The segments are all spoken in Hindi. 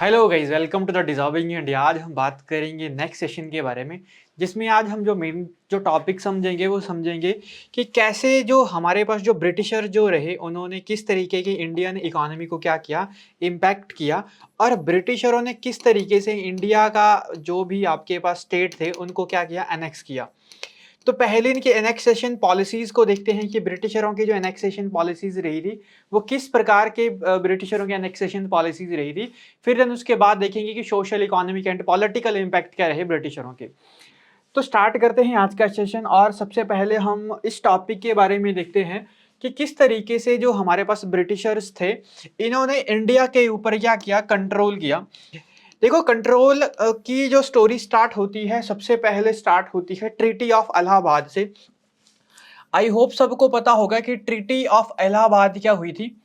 Hello guys, welcome to the deserving India. आज हम बात करेंगे नेक्स्ट सेशन के बारे में, जिसमें आज हम जो मेन जो टॉपिक समझेंगे वो समझेंगे कि कैसे जो हमारे पास जो ब्रिटिशर जो रहे उन्होंने किस तरीके की इंडियन इकोनॉमी को क्या किया, इम्पैक्ट किया। और ब्रिटिशरों ने किस तरीके से इंडिया का जो भी आपके पास स्टेट थे उनको क्या किया, एनेक्स किया। तो पहले इनके एनेक्सेशन पॉलिसीज़ को देखते हैं कि ब्रिटिशरों की जो एनेक्सेशन पॉलिसीज़ रही थी, वो किस प्रकार के ब्रिटिशरों की एनेक्सेशन पॉलिसीज़ रही थी। फिर देन उसके बाद देखेंगे कि social, economic and political impact क्या रहे ब्रिटिशरों के। तो स्टार्ट करते हैं आज का सेशन, और सबसे पहले हम इस टॉपिक के बारे में देखते हैं कि किस तरीके से जो हमारे पास ब्रिटिशर्स थे, इन्होंने इंडिया के ऊपर क्या किया, कंट्रोल किया। देखो, कंट्रोल की जो स्टोरी स्टार्ट होती है, सबसे पहले स्टार्ट होती है ट्रीटी ऑफ इलाहाबाद से। आई होप सबको पता होगा कि ट्रीटी ऑफ इलाहाबाद क्या हुई थी।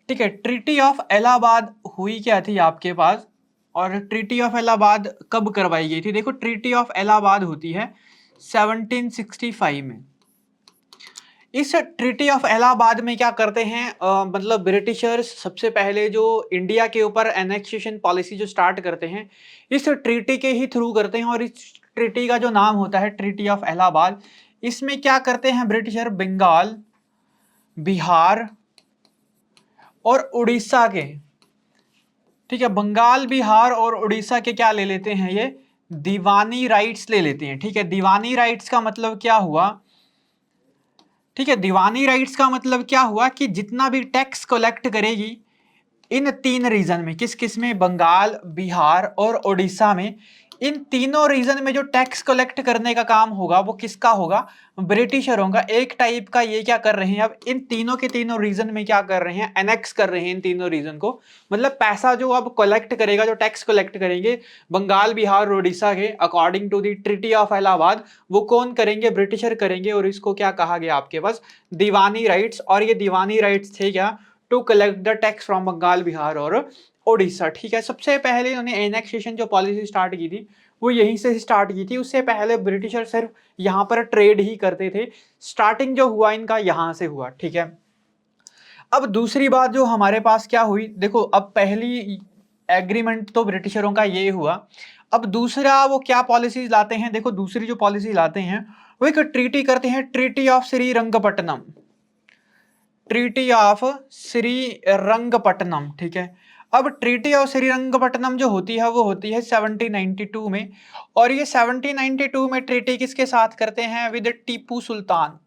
ठीक है, ट्रीटी ऑफ इलाहाबाद हुई क्या थी आपके पास, और ट्रीटी ऑफ इलाहाबाद कब करवाई गई थी। देखो, ट्रीटी ऑफ इलाहाबाद होती है 1765 में। इस ट्रीटी ऑफ इलाहाबाद में क्या करते हैं, मतलब ब्रिटिशर्स सबसे पहले जो इंडिया के ऊपर एनेक्सेशन पॉलिसी जो स्टार्ट करते हैं, इस ट्रीटी के ही थ्रू करते हैं। और इस ट्रीटी का जो नाम होता है ट्रीटी ऑफ इलाहाबाद। इसमें क्या करते हैं ब्रिटिशर, बंगाल, बिहार और उड़ीसा के, ठीक है, बंगाल, बिहार और उड़ीसा के क्या ले लेते हैं, ये दीवानी राइट्स ले लेते हैं। ठीक है, दीवानी राइट्स का मतलब क्या हुआ, ठीक है, दीवानी राइट्स का मतलब क्या हुआ कि जितना भी टैक्स कलेक्ट करेगी इन तीन रीजन में, किस किस में, बंगाल, बिहार और उड़ीसा में, इन तीनों रीजन में जो टैक्स कलेक्ट करने का काम होगा वो किसका होगा, ब्रिटिशरों का। एक टाइप का ये क्या कर रहे हैं, अब इन तीनों के तीनों रीजन में क्या कर रहे हैं, एनेक्स कर रहे हैं इन तीनों रीजन को। मतलब पैसा जो अब कलेक्ट करेगा, जो टैक्स कलेक्ट करेंगे बंगाल, बिहार, उड़ीसा के, according to the treaty of Allahabad, वो कौन करेंगे, ब्रिटिशर करेंगे। और इसको क्या कहा गया आपके पास, दीवानी राइट्स। और ये दीवानी राइट्स थे क्या, to collect the tax from Bengal, Bihar और उड़ीसा। ठीक है, सबसे पहले इन्होंने एनेक्सेशन जो पॉलिसी स्टार्ट की थी वो यहीं से स्टार्ट की थी। उससे पहले ब्रिटिशर सिर्फ यहाँ पर ट्रेड ही करते थे। स्टार्टिंग जो हुआ इनका यहाँ से हुआ। ठीक है, अब दूसरी बात जो हमारे पास क्या हुई, देखो, अब पहली एग्रीमेंट तो ब्रिटिशरों का ये हुआ। अब दूसरा वो क्या पॉलिसीज लाते हैं, देखो दूसरी जो पॉलिसी लाते हैं वो एक ट्रीटी करते हैं, treaty of Srirangapatnam, treaty of Srirangapatnam. ठीक है, अब ट्रीटी ऑफ श्रीरंगपट्टनम जो होती है वो होती है 1792 में। और ये 1792 में ट्रीटी किसके साथ करते हैं, विद टीपू सुल्तान।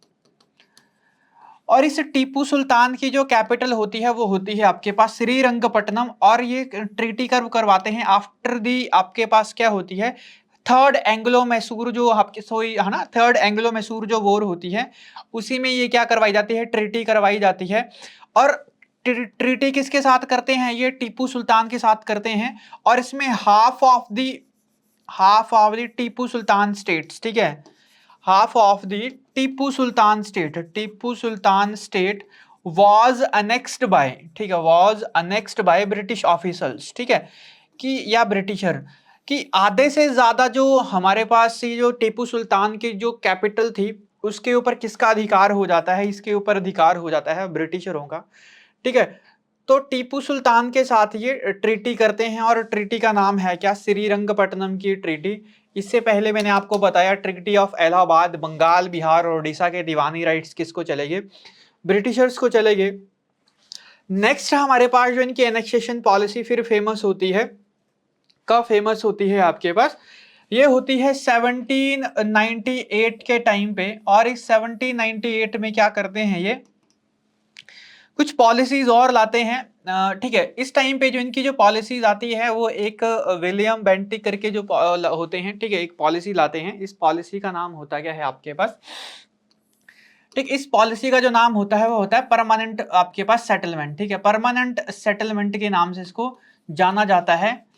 और इस टीपू सुल्तान की जो कैपिटल होती है वो होती है आपके पास श्रीरंगपट्टनम। और ये ट्रीटी करवाते हैं आफ्टर दी, आपके पास क्या होती है, थर्ड एंग्लो मैसूर जो आपके सोई है ना, थर्ड एंग्लो मैसूर जो वॉर होती है, उसी में ये क्या करवाई जाती है, ट्रीटी करवाई जाती है। और ट्रीटी किसके साथ करते हैं, ये टीपू सुल्तान के साथ करते हैं। और इसमें half of the Tipu Sultan states, ठीक है, half of the Tipu Sultan state was annexed by, ठीक है, was annexed by British officers. ठीक है, कि या ब्रिटिशर कि आधे से ज्यादा जो हमारे पास ये जो टीपू सुल्तान की जो कैपिटल थी उसके ऊपर किसका अधिकार हो जाता है, इसके ऊपर अधिकार हो जाता है ब्रिटिशरों का। ठीक है, तो टीपू सुल्तान के साथ ये ट्रीटी करते हैं। और ट्रीटी का नाम है क्या, श्रीरंगपट्टनम की ट्रीटी। इससे पहले मैंने आपको बताया ट्रीटी ऑफ इलाहाबाद, बंगाल, बिहार और उड़ीसा के दीवानी राइट्स किसको चलेंगे, ब्रिटिशर्स को चलेंगे। नेक्स्ट हमारे पास जो इनकी एनेक्सेशन पॉलिसी फिर फेमस होती है, कब फेमस होती है आपके पास, ये होती है 1798 के टाइम पे। और इस 1798 में क्या करते हैं, ये कुछ पॉलिसीज और लाते हैं। ठीक है, इस टाइम पे जो इनकी जो पॉलिसीज आती है वो एक विलियम बेंटिक करके जो होते हैं, ठीक है, एक पॉलिसी लाते हैं। इस पॉलिसी का नाम होता क्या है आपके पास, ठीक, इस पॉलिसी का जो नाम होता है वो होता है परमानेंट आपके पास सेटलमेंट। ठीक है, परमानेंट सेटलमेंट के नाम से इसको जाना जाता है।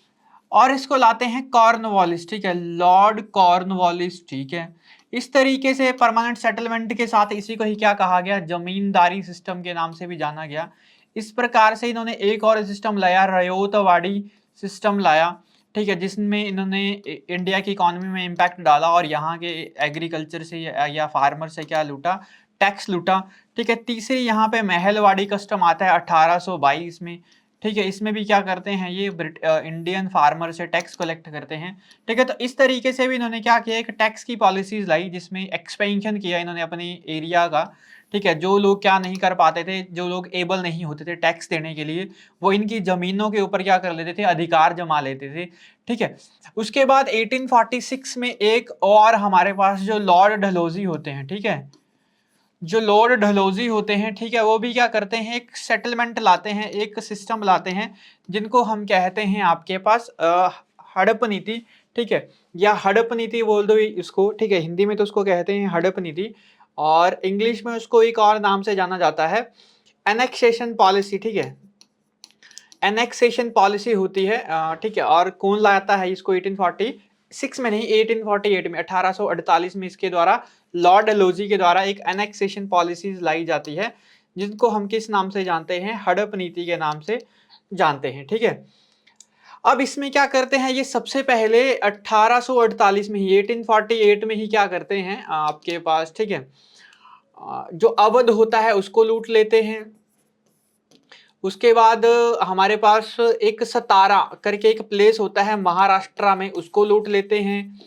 और इसको लाते हैं कॉर्नवालिस, ठीक है, लॉर्ड कॉर्नवालिस। ठीक है, इस तरीके से परमानेंट सेटलमेंट के साथ इसी को ही क्या कहा गया, जमींदारी सिस्टम के नाम से भी जाना गया। इस प्रकार से इन्होंने एक और सिस्टम लाया, रयोतवाड़ी सिस्टम लाया। ठीक है, जिसमें इन्होंने इंडिया की इकोनॉमी में इम्पैक्ट डाला और यहाँ के एग्रीकल्चर से या फार्मर से क्या लूटा, टैक्स लूटा। ठीक है, तीसरी यहाँ पे महलवाड़ी कस्टम आता है 1822 में। ठीक है, इसमें भी क्या करते हैं ये इंडियन फार्मर से टैक्स कलेक्ट करते हैं। ठीक है, तो इस तरीके से भी इन्होंने क्या किया, एक टैक्स की पॉलिसीज लाई जिसमें एक्सपेंशन किया इन्होंने अपनी एरिया का। ठीक है, जो लोग क्या नहीं कर पाते थे, जो लोग एबल नहीं होते थे टैक्स देने के लिए, वो इनकी जमीनों के ऊपर क्या कर लेते थे, अधिकार जमा लेते थे। ठीक है, उसके बाद 1846 में एक और हमारे पास जो लॉर्ड डलहौजी होते हैं, ठीक है, जो लॉर्ड डलहौजी होते हैं, ठीक है, वो भी क्या करते हैं, एक सेटलमेंट लाते हैं, एक सिस्टम लाते हैं जिनको हम कहते हैं आपके पास हड़प नीति। ठीक है, या हड़प नीति बोल दो इसको। ठीक है, हिंदी में तो उसको कहते हैं हड़प नीति, और इंग्लिश में उसको एक और नाम से जाना जाता है एनेक्सेशन पॉलिसी। ठीक है, एनेक्सेशन पॉलिसी होती है। ठीक है, और कौन लाता है इसको, 1846 में नहीं, 1848 में, 1848 में इसके द्वारा लॉर्ड डलहौजी के द्वारा एक एनेक्सेशन पॉलिसीज लाई जाती है जिनको हम किस नाम से जानते हैं, हड़प नीति के नाम से जानते हैं। ठीक है, अब इसमें क्या करते हैं, ये सबसे पहले 1848 में ही, 1848 में ही क्या करते हैं आपके पास, ठीक है, जो अवध होता है उसको लूट लेते हैं। उसके बाद हमारे पास एक सतारा करके एक प्लेस होता है महाराष्ट्र में, उसको लूट लेते हैं।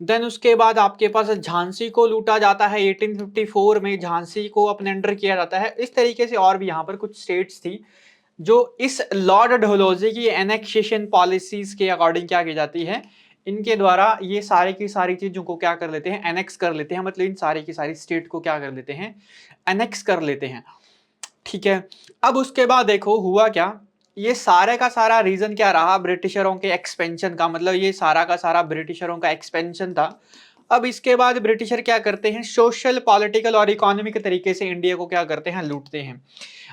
देन उसके बाद आपके पास झांसी को लूटा जाता है 1854 में, झांसी को अपने अंडर किया जाता है। इस तरीके से और भी यहाँ पर कुछ स्टेट्स थी जो इस लॉर्ड डलहौजी की एनेक्सेशन पॉलिसीज के अकॉर्डिंग क्या की जाती है, इनके द्वारा ये सारी की सारी चीजों को क्या कर लेते हैं, एनेक्स कर लेते हैं, मतलब इन सारी की सारी स्टेट को क्या कर लेते हैं, एनेक्स कर लेते हैं। ठीक है, अब उसके बाद देखो हुआ क्या, ये सारे का सारा रीजन क्या रहा, ब्रिटिशरों के एक्सपेंशन का, मतलब ये सारा का सारा ब्रिटिशरों का एक्सपेंशन था। अब इसके बाद ब्रिटिशर क्या करते हैं, सोशल, पॉलिटिकल और इकोनॉमिक तरीके से इंडिया को क्या करते हैं, लूटते हैं।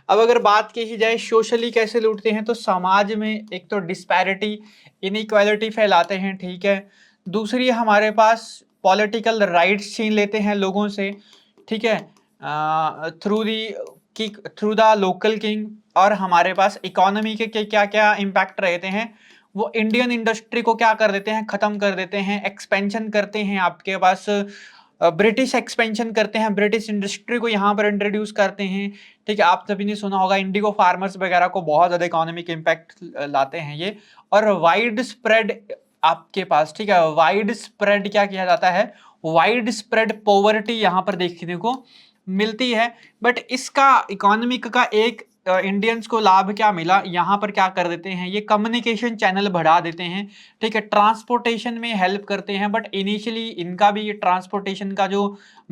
अब अगर बात की जाए सोशली कैसे लूटते हैं, तो समाज में एक तो डिस्पैरिटी, इनइक्वालिटी फैलाते हैं। ठीक है, दूसरी हमारे पास पॉलिटिकल राइट्स छीन लेते हैं लोगों से। ठीक है, थ्रू दी कि थ्रू द लोकल किंग। और हमारे पास इकोनॉमी के क्या क्या इम्पैक्ट रहते हैं, वो इंडियन इंडस्ट्री को क्या कर देते हैं, खत्म कर देते हैं, एक्सपेंशन करते हैं। आपके पास ब्रिटिश एक्सपेंशन करते हैं, ब्रिटिश इंडस्ट्री को यहाँ पर इंट्रोड्यूस करते हैं। ठीक है, आप सभी ने सुना होगा इंडिगो फार्मर्स वगैरह को बहुत ज्यादा इकोनॉमिक इम्पैक्ट लाते हैं ये। और वाइड स्प्रेड आपके पास, ठीक है, वाइड स्प्रेड क्या किया जाता है, वाइड स्प्रेड पॉवर्टी यहाँ पर देखने को मिलती है। बट इसका इकोनॉमिक का एक इंडियंस को लाभ क्या मिला, यहाँ पर क्या कर देते हैं, ये कम्युनिकेशन चैनल बढ़ा देते हैं। ठीक है, ट्रांसपोर्टेशन में हेल्प करते हैं। बट इनिशियली इनका भी ये ट्रांसपोर्टेशन का जो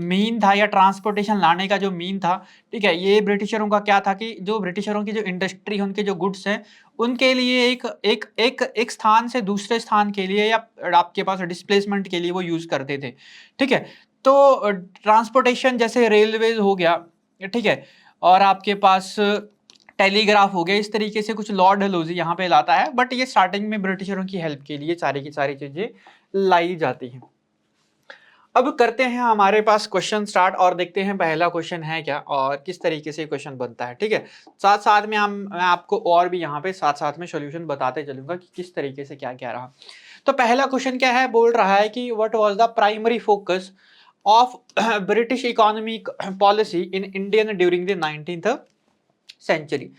मीन था, या ट्रांसपोर्टेशन लाने का जो मीन था, ठीक है, ये ब्रिटिशरों का क्या था कि जो ब्रिटिशरों की जो इंडस्ट्री है, उनके जो गुड्स हैं, उनके लिए एक एक एक एक स्थान से दूसरे स्थान के लिए, या आपके पास डिस्प्लेसमेंट के लिए वो यूज करते थे। ठीक है, तो ट्रांसपोर्टेशन जैसे रेलवेज हो गया, ठीक है, और आपके पास टेलीग्राफ हो गया, इस तरीके से कुछ लॉर्ड डलहौजी यहाँ पे लाता है। बट ये स्टार्टिंग में ब्रिटिशरों की हेल्प के लिए सारी की सारी चीजें लाई जाती हैं। अब करते हैं हमारे पास क्वेश्चन स्टार्ट, और देखते हैं पहला क्वेश्चन है क्या और किस तरीके से क्वेश्चन बनता है। ठीक है, साथ साथ में मैं आपको और भी यहाँ पे साथ साथ में सॉल्यूशन बताते चलूंगा कि किस तरीके से क्या क्या रहा। तो पहला क्वेश्चन क्या है, बोल रहा है कि what was the primary focus of British economic policy in Indian during the 19th century.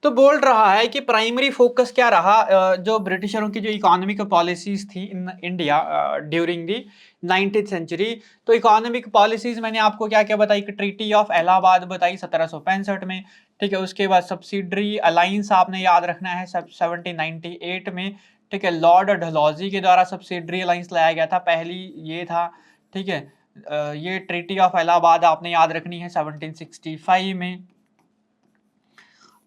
तो बोल रहा है कि प्राइमरी फोकस क्या रहा जो ब्रिटिशरों की जो इकोनॉमिक पॉलिसीज थी in India during the 19th century. तो इकोनॉमिक पॉलिसीज मैंने आपको क्या क्या बताई, कि ट्रीटी ऑफ इलाहाबाद बताई 1765 में। ठीक है, उसके बाद सब्सिडरी अलायंस आपने याद रखना है 1798 में। ठीक है, लॉर्ड डलहौजी के द्वारा सब्सिडरी अलायंस लाया गया था, पहली ये था। ठीक है, ये ट्रीटी ऑफ इलाहाबाद आपने याद रखनी है 1765 में।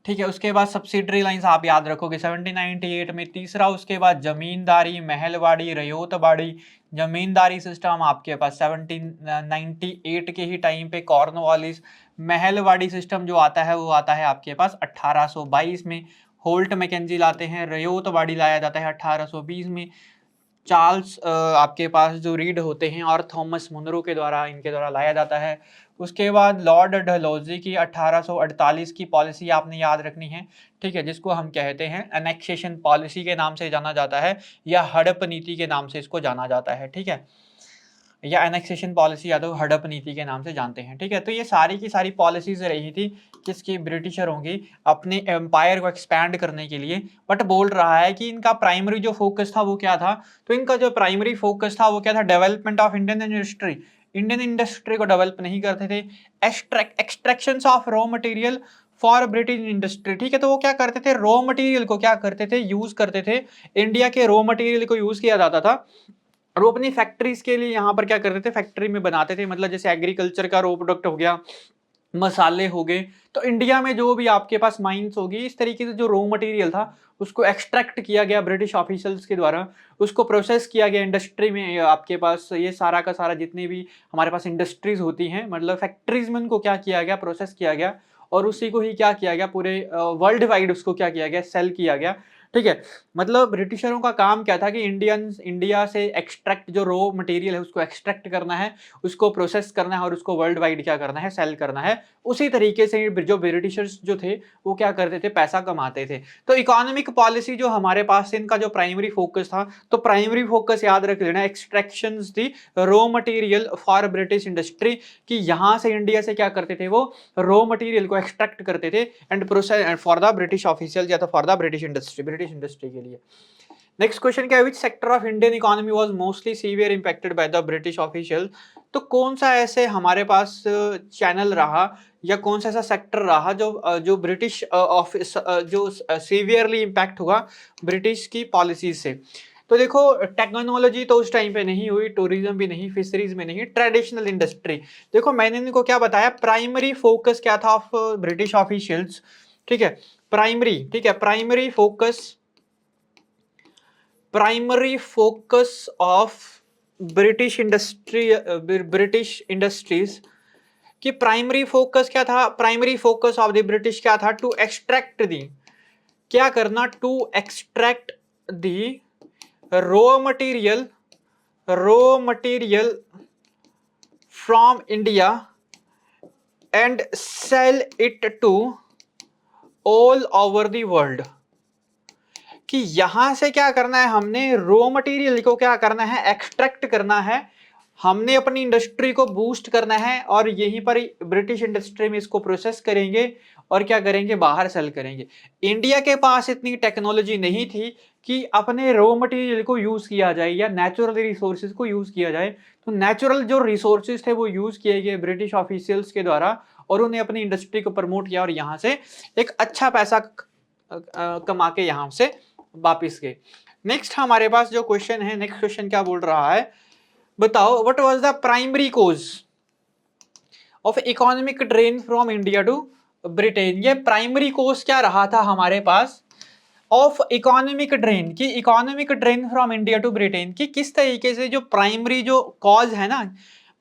ठीक है, उसके बाद सब्सिडरी लाइंस आप याद रखोगे 1798 में। तीसरा उसके बाद जमींदारी, महलवाड़ी, रयोतबाड़ी, जमींदारी सिस्टम आपके पास 1798 के ही टाइम पे। कॉर्नवालिस महलवाड़ी सिस्टम जो आता है वो आता है आपके पास 1822 में। होल्ट मैकेंजी लाते हैं, रयोतबाड़ी लाया जाता है 1820 में। चार्ल्स आपके पास जो रीड होते हैं और थॉमस मुनरो के द्वारा, इनके द्वारा लाया जाता है। उसके बाद लॉर्ड डलहौजी की 1848 की पॉलिसी आपने याद रखनी है। ठीक है, जिसको हम कहते हैं एनेक्सेशन पॉलिसी के नाम से जाना जाता है, या हड़प नीति के नाम से इसको जाना जाता है। ठीक है, या एनेक्सेशन पॉलिसी या तो हड़प नीति के नाम से जानते हैं, ठीक है। तो ये सारी की सारी पॉलिसीज रही थी किसकी, ब्रिटिशरों की, अपने एम्पायर को एक्सपैंड करने के लिए। बट बोल रहा है कि इनका प्राइमरी जो फोकस था वो क्या था, तो इनका जो प्राइमरी फोकस था वो क्या था, development of Indian industry. Indian industry को डेवलप नहीं करते थे, extraction of raw material for British industry, ठीक है। तो वो क्या करते थे, रॉ मटेरियल को क्या करते थे, यूज करते थे, इंडिया के रॉ मटेरियल को यूज किया जाता था और वो अपनी फैक्ट्रीज के लिए यहाँ पर क्या करते थे, फैक्ट्री में बनाते थे। मतलब जैसे एग्रीकल्चर का रॉ प्रोडक्ट हो गया, मसाले हो गए, तो इंडिया में जो भी आपके पास माइंस होगी, इस तरीके से जो रॉ मटेरियल था उसको एक्सट्रैक्ट किया गया ब्रिटिश ऑफिशियल्स के द्वारा, उसको प्रोसेस किया गया इंडस्ट्री में। आपके पास ये सारा का सारा जितने भी हमारे पास इंडस्ट्रीज होती हैं, मतलब फैक्ट्रीज में उनको क्या किया गया, प्रोसेस किया गया और उसी को ही क्या किया गया, पूरे वर्ल्ड वाइड उसको क्या किया गया, सेल किया गया, ठीक है। मतलब ब्रिटिशरों का काम क्या था कि इंडिया से एक्सट्रैक्ट जो रॉ मटेरियल है उसको एक्सट्रैक्ट करना है, उसको प्रोसेस करना है और उसको वर्ल्ड वाइड क्या करना है, सेल करना है। उसी तरीके से जो ब्रिटिशर्स जो थे वो क्या करते थे, पैसा कमाते थे। तो इकोनॉमिक पॉलिसी जो हमारे पास इनका जो प्राइमरी फोकस था, तो प्राइमरी फोकस याद रख लेना, एक्सट्रैक्शंस थी raw material for British industry, कि यहां से इंडिया से क्या करते थे, वो रॉ मटेरियल को एक्सट्रैक्ट करते थे and process for the British official या तो फॉर द ब्रिटिश इंडस्ट्री के लिए। नेक्स्ट क्वेश्चन क्या है, which sector of Indian economy was mostly severe impacted by the British official. तो कौन सा ऐसे हमारे पास चैनल रहा या कौन सा ऐसा सेक्टर रहा जो ब्रिटिश ऑफिस जो सीवियरली इंपैक्ट हुआ ब्रिटिश की पॉलिसीज से। तो देखो, टेक्नोलॉजी तो उस टाइम पे नहीं हुई, टूरिज्म भी नहीं, फिशरीज में नहीं, ट्रेडिशनल इंडस्ट्री। देखो मैंने इनको क्या बताया, प्राइमरी फोकस क्या था ऑफ ब्रिटिश ऑफिशियल्स, ठीक है, प्राइमरी, ठीक है, primary focus of British industries कि प्राइमरी फोकस क्या था, primary focus of the British क्या था, टू एक्सट्रैक्ट दी, क्या करना, to extract the raw material from India and sell it to all over the world. कि यहां से क्या करना है, हमने रॉ मटेरियल को क्या करना है, एक्सट्रैक्ट करना है, हमने अपनी इंडस्ट्री को बूस्ट करना है और यहीं पर ब्रिटिश इंडस्ट्री में इसको प्रोसेस करेंगे और क्या करेंगे, बाहर सेल करेंगे। इंडिया के पास इतनी टेक्नोलॉजी नहीं थी कि अपने रॉ मटेरियल को यूज किया जाए या नेचुरल रिसोर्सेज को यूज किया जाए। तो नेचुरल जो रिसोर्सेज थे वो यूज किए गए ब्रिटिश ऑफिशियल्स के द्वारा और उन्हें अपनी इंडस्ट्री को प्रमोट किया और यहाँ से एक अच्छा पैसा कमा के यहाँ से वापिस गए। नेक्स्ट हमारे पास जो क्वेश्चन है, नेक्स्ट क्वेश्चन क्या बोल रहा है, बताओ what was the primary cause of economic drain from India to Britain. ये प्राइमरी कॉज क्या रहा था हमारे पास ऑफ इकोनॉमिक ड्रेन, की economic drain from India to Britain, की किस तरीके से जो प्राइमरी जो कॉज है ना,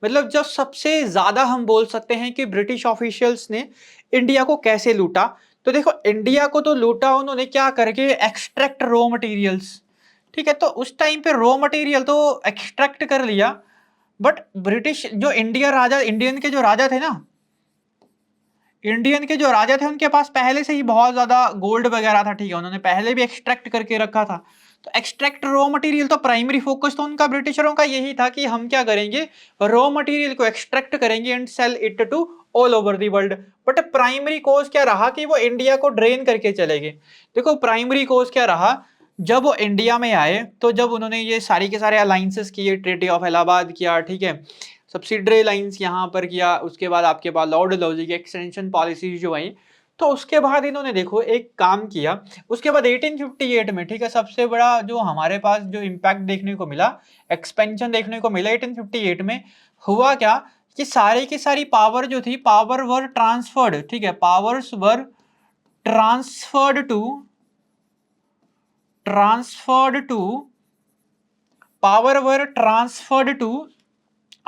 मतलब जो सबसे ज्यादा हम बोल सकते हैं कि ब्रिटिश ऑफिशियल्स ने इंडिया को कैसे लूटा। तो देखो इंडिया को तो लूटा उन्होंने क्या करके, एक्सट्रैक्ट रॉ मटेरियल्स, ठीक है। तो उस टाइम पे रॉ मटेरियल तो एक्सट्रैक्ट कर लिया, बट ब्रिटिश जो इंडियन के जो राजा थे ना, इंडियन के जो राजा थे उनके पास पहले से ही बहुत ज्यादा गोल्ड वगैरह था, ठीक है, उन्होंने पहले भी एक्सट्रैक्ट करके रखा था। तो एक्सट्रैक्ट रॉ मटेरियल, तो प्राइमरी फोकस तो उनका ब्रिटिशरों का यही था कि हम क्या करेंगे, रॉ मटेरियल को एक्सट्रैक्ट करेंगे and sell it to all over the world. But primary cause क्या रहा कि वो इंडिया को ड्रेन करके चले गए। देखो प्राइमरी कोज क्या रहा, जब वो इंडिया में आए तो जब उन्होंने ये सारी के सारे अलाइंसेस किए, ट्रीटी ऑफ इलाहाबाद किया, ठीक है, सब्सिडरी लाइंस यहाँ पर किया, उसके बाद आपके पास लॉर्ड डलहौजी की एक्सटेंशन पॉलिसी जो आई, तो उसके बाद इन्होंने देखो एक काम किया। उसके बाद 1858 में, ठीक है, सबसे बड़ा जो हमारे पास जो इम्पैक्ट देखने को मिला, एक्सपेंशन देखने को मिला 1858 में, हुआ क्या कि सारी की सारी पावर जो थी, पावर वर ट्रांसफर्ड, ठीक है, powers were transferred to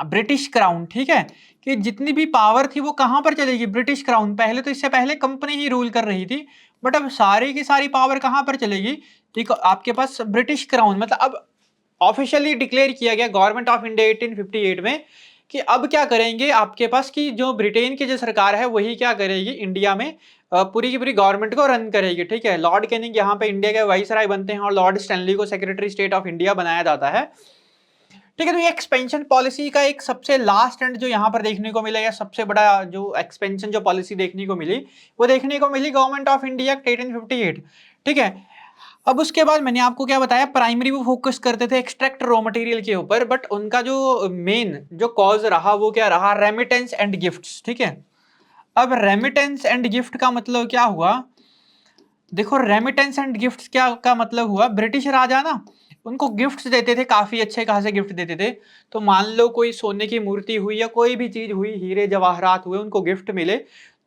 British crown, ठीक है, कि जितनी भी पावर थी वो कहां पर चलेगी, ब्रिटिश क्राउन। पहले तो इससे पहले कंपनी ही रूल कर रही थी, बट अब सारी की सारी पावर कहां पर चलेगी, ठीक, आपके पास ब्रिटिश क्राउन। मतलब अब ऑफिशियली डिक्लेयर किया गया गवर्नमेंट ऑफ इंडिया 1858 में कि अब क्या करेंगे, आपके पास कि जो ब्रिटेन की जो सरकार है वही क्या करेगी इंडिया में पूरी की पूरी गवर्नमेंट को रन करेगी, ठीक है। लॉर्ड कैनिंग यहाँ पे इंडिया के वाइसराय बनते हैं और लॉर्ड स्टैनली को सेक्रेटरी स्टेट ऑफ इंडिया बनाया जाता है, ठीक है। तो ये एक्सपेंशन पॉलिसी का एक सबसे लास्ट एंड जो यहाँ पर देखने को मिला या सबसे बड़ा जो एक्सपेंशन जो पॉलिसी देखने को मिली वो देखने को मिली गवर्नमेंट ऑफ इंडिया 1858। ठीक है। अब उसके बाद मैंने आपको क्या बताया, प्राइमरी वो फोकस करते थे एक्सट्रैक्ट रॉ मटेरियल के ऊपर, बट उनका जो मेन जो कॉज रहा वो क्या रहा, रेमिटेंस एंड गिफ्ट्स। ठीक है। अब रेमिटेंस एंड गिफ्ट का मतलब क्या हुआ, देखो रेमिटेंस एंड गिफ्ट्स क्या का मतलब हुआ, ब्रिटिश राजा ना उनको गिफ्ट्स देते थे, काफी अच्छे खासे गिफ्ट देते थे। तो मान लो कोई सोने की मूर्ति हुई या कोई भी चीज हुई, हीरे जवाहरात हुए, उनको गिफ्ट मिले,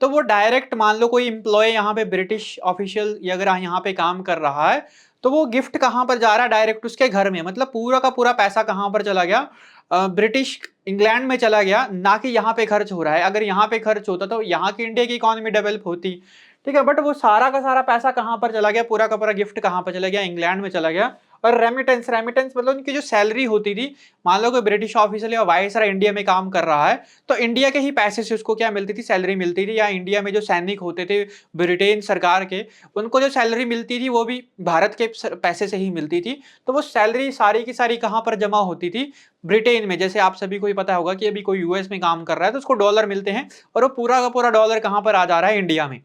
तो वो डायरेक्ट मान लो कोई एम्प्लॉय यहाँ पे ब्रिटिश ऑफिशियल या अगर यहाँ पे काम कर रहा है तो वो गिफ्ट कहाँ पर जा रहा है, डायरेक्ट उसके घर में, मतलब पूरा का पूरा पैसा कहाँ पर चला गया, ब्रिटिश इंग्लैंड में चला गया, ना कि यहाँ पे खर्च हो रहा है। अगर यहाँ पे खर्च होता तो यहाँ की इंडिया की इकोनॉमी डेवलप होती। ठीक है। बट वो सारा का सारा पैसा कहाँ पर चला गया, पूरा का पूरा गिफ्ट कहाँ पर चला गया, इंग्लैंड में चला गया। और रेमिटेंस, रेमिटेंस मतलब उनकी जो सैलरी होती थी, मान लो कोई ब्रिटिश ऑफिसर या वायसराय इंडिया में काम कर रहा है तो इंडिया के ही पैसे से उसको क्या मिलती थी, सैलरी मिलती थी। या इंडिया में जो सैनिक होते थे ब्रिटेन सरकार के, उनको जो सैलरी मिलती थी वो भी भारत के पैसे से ही मिलती थी। तो वो सैलरी सारी की सारी कहाँ पर जमा होती थी, ब्रिटेन में। जैसे आप सभी को ही पता होगा कि अभी कोई यूएस में काम कर रहा है तो उसको डॉलर मिलते हैं, और वो पूरा का पूरा डॉलर कहाँ पर आ जा रहा है, इंडिया में।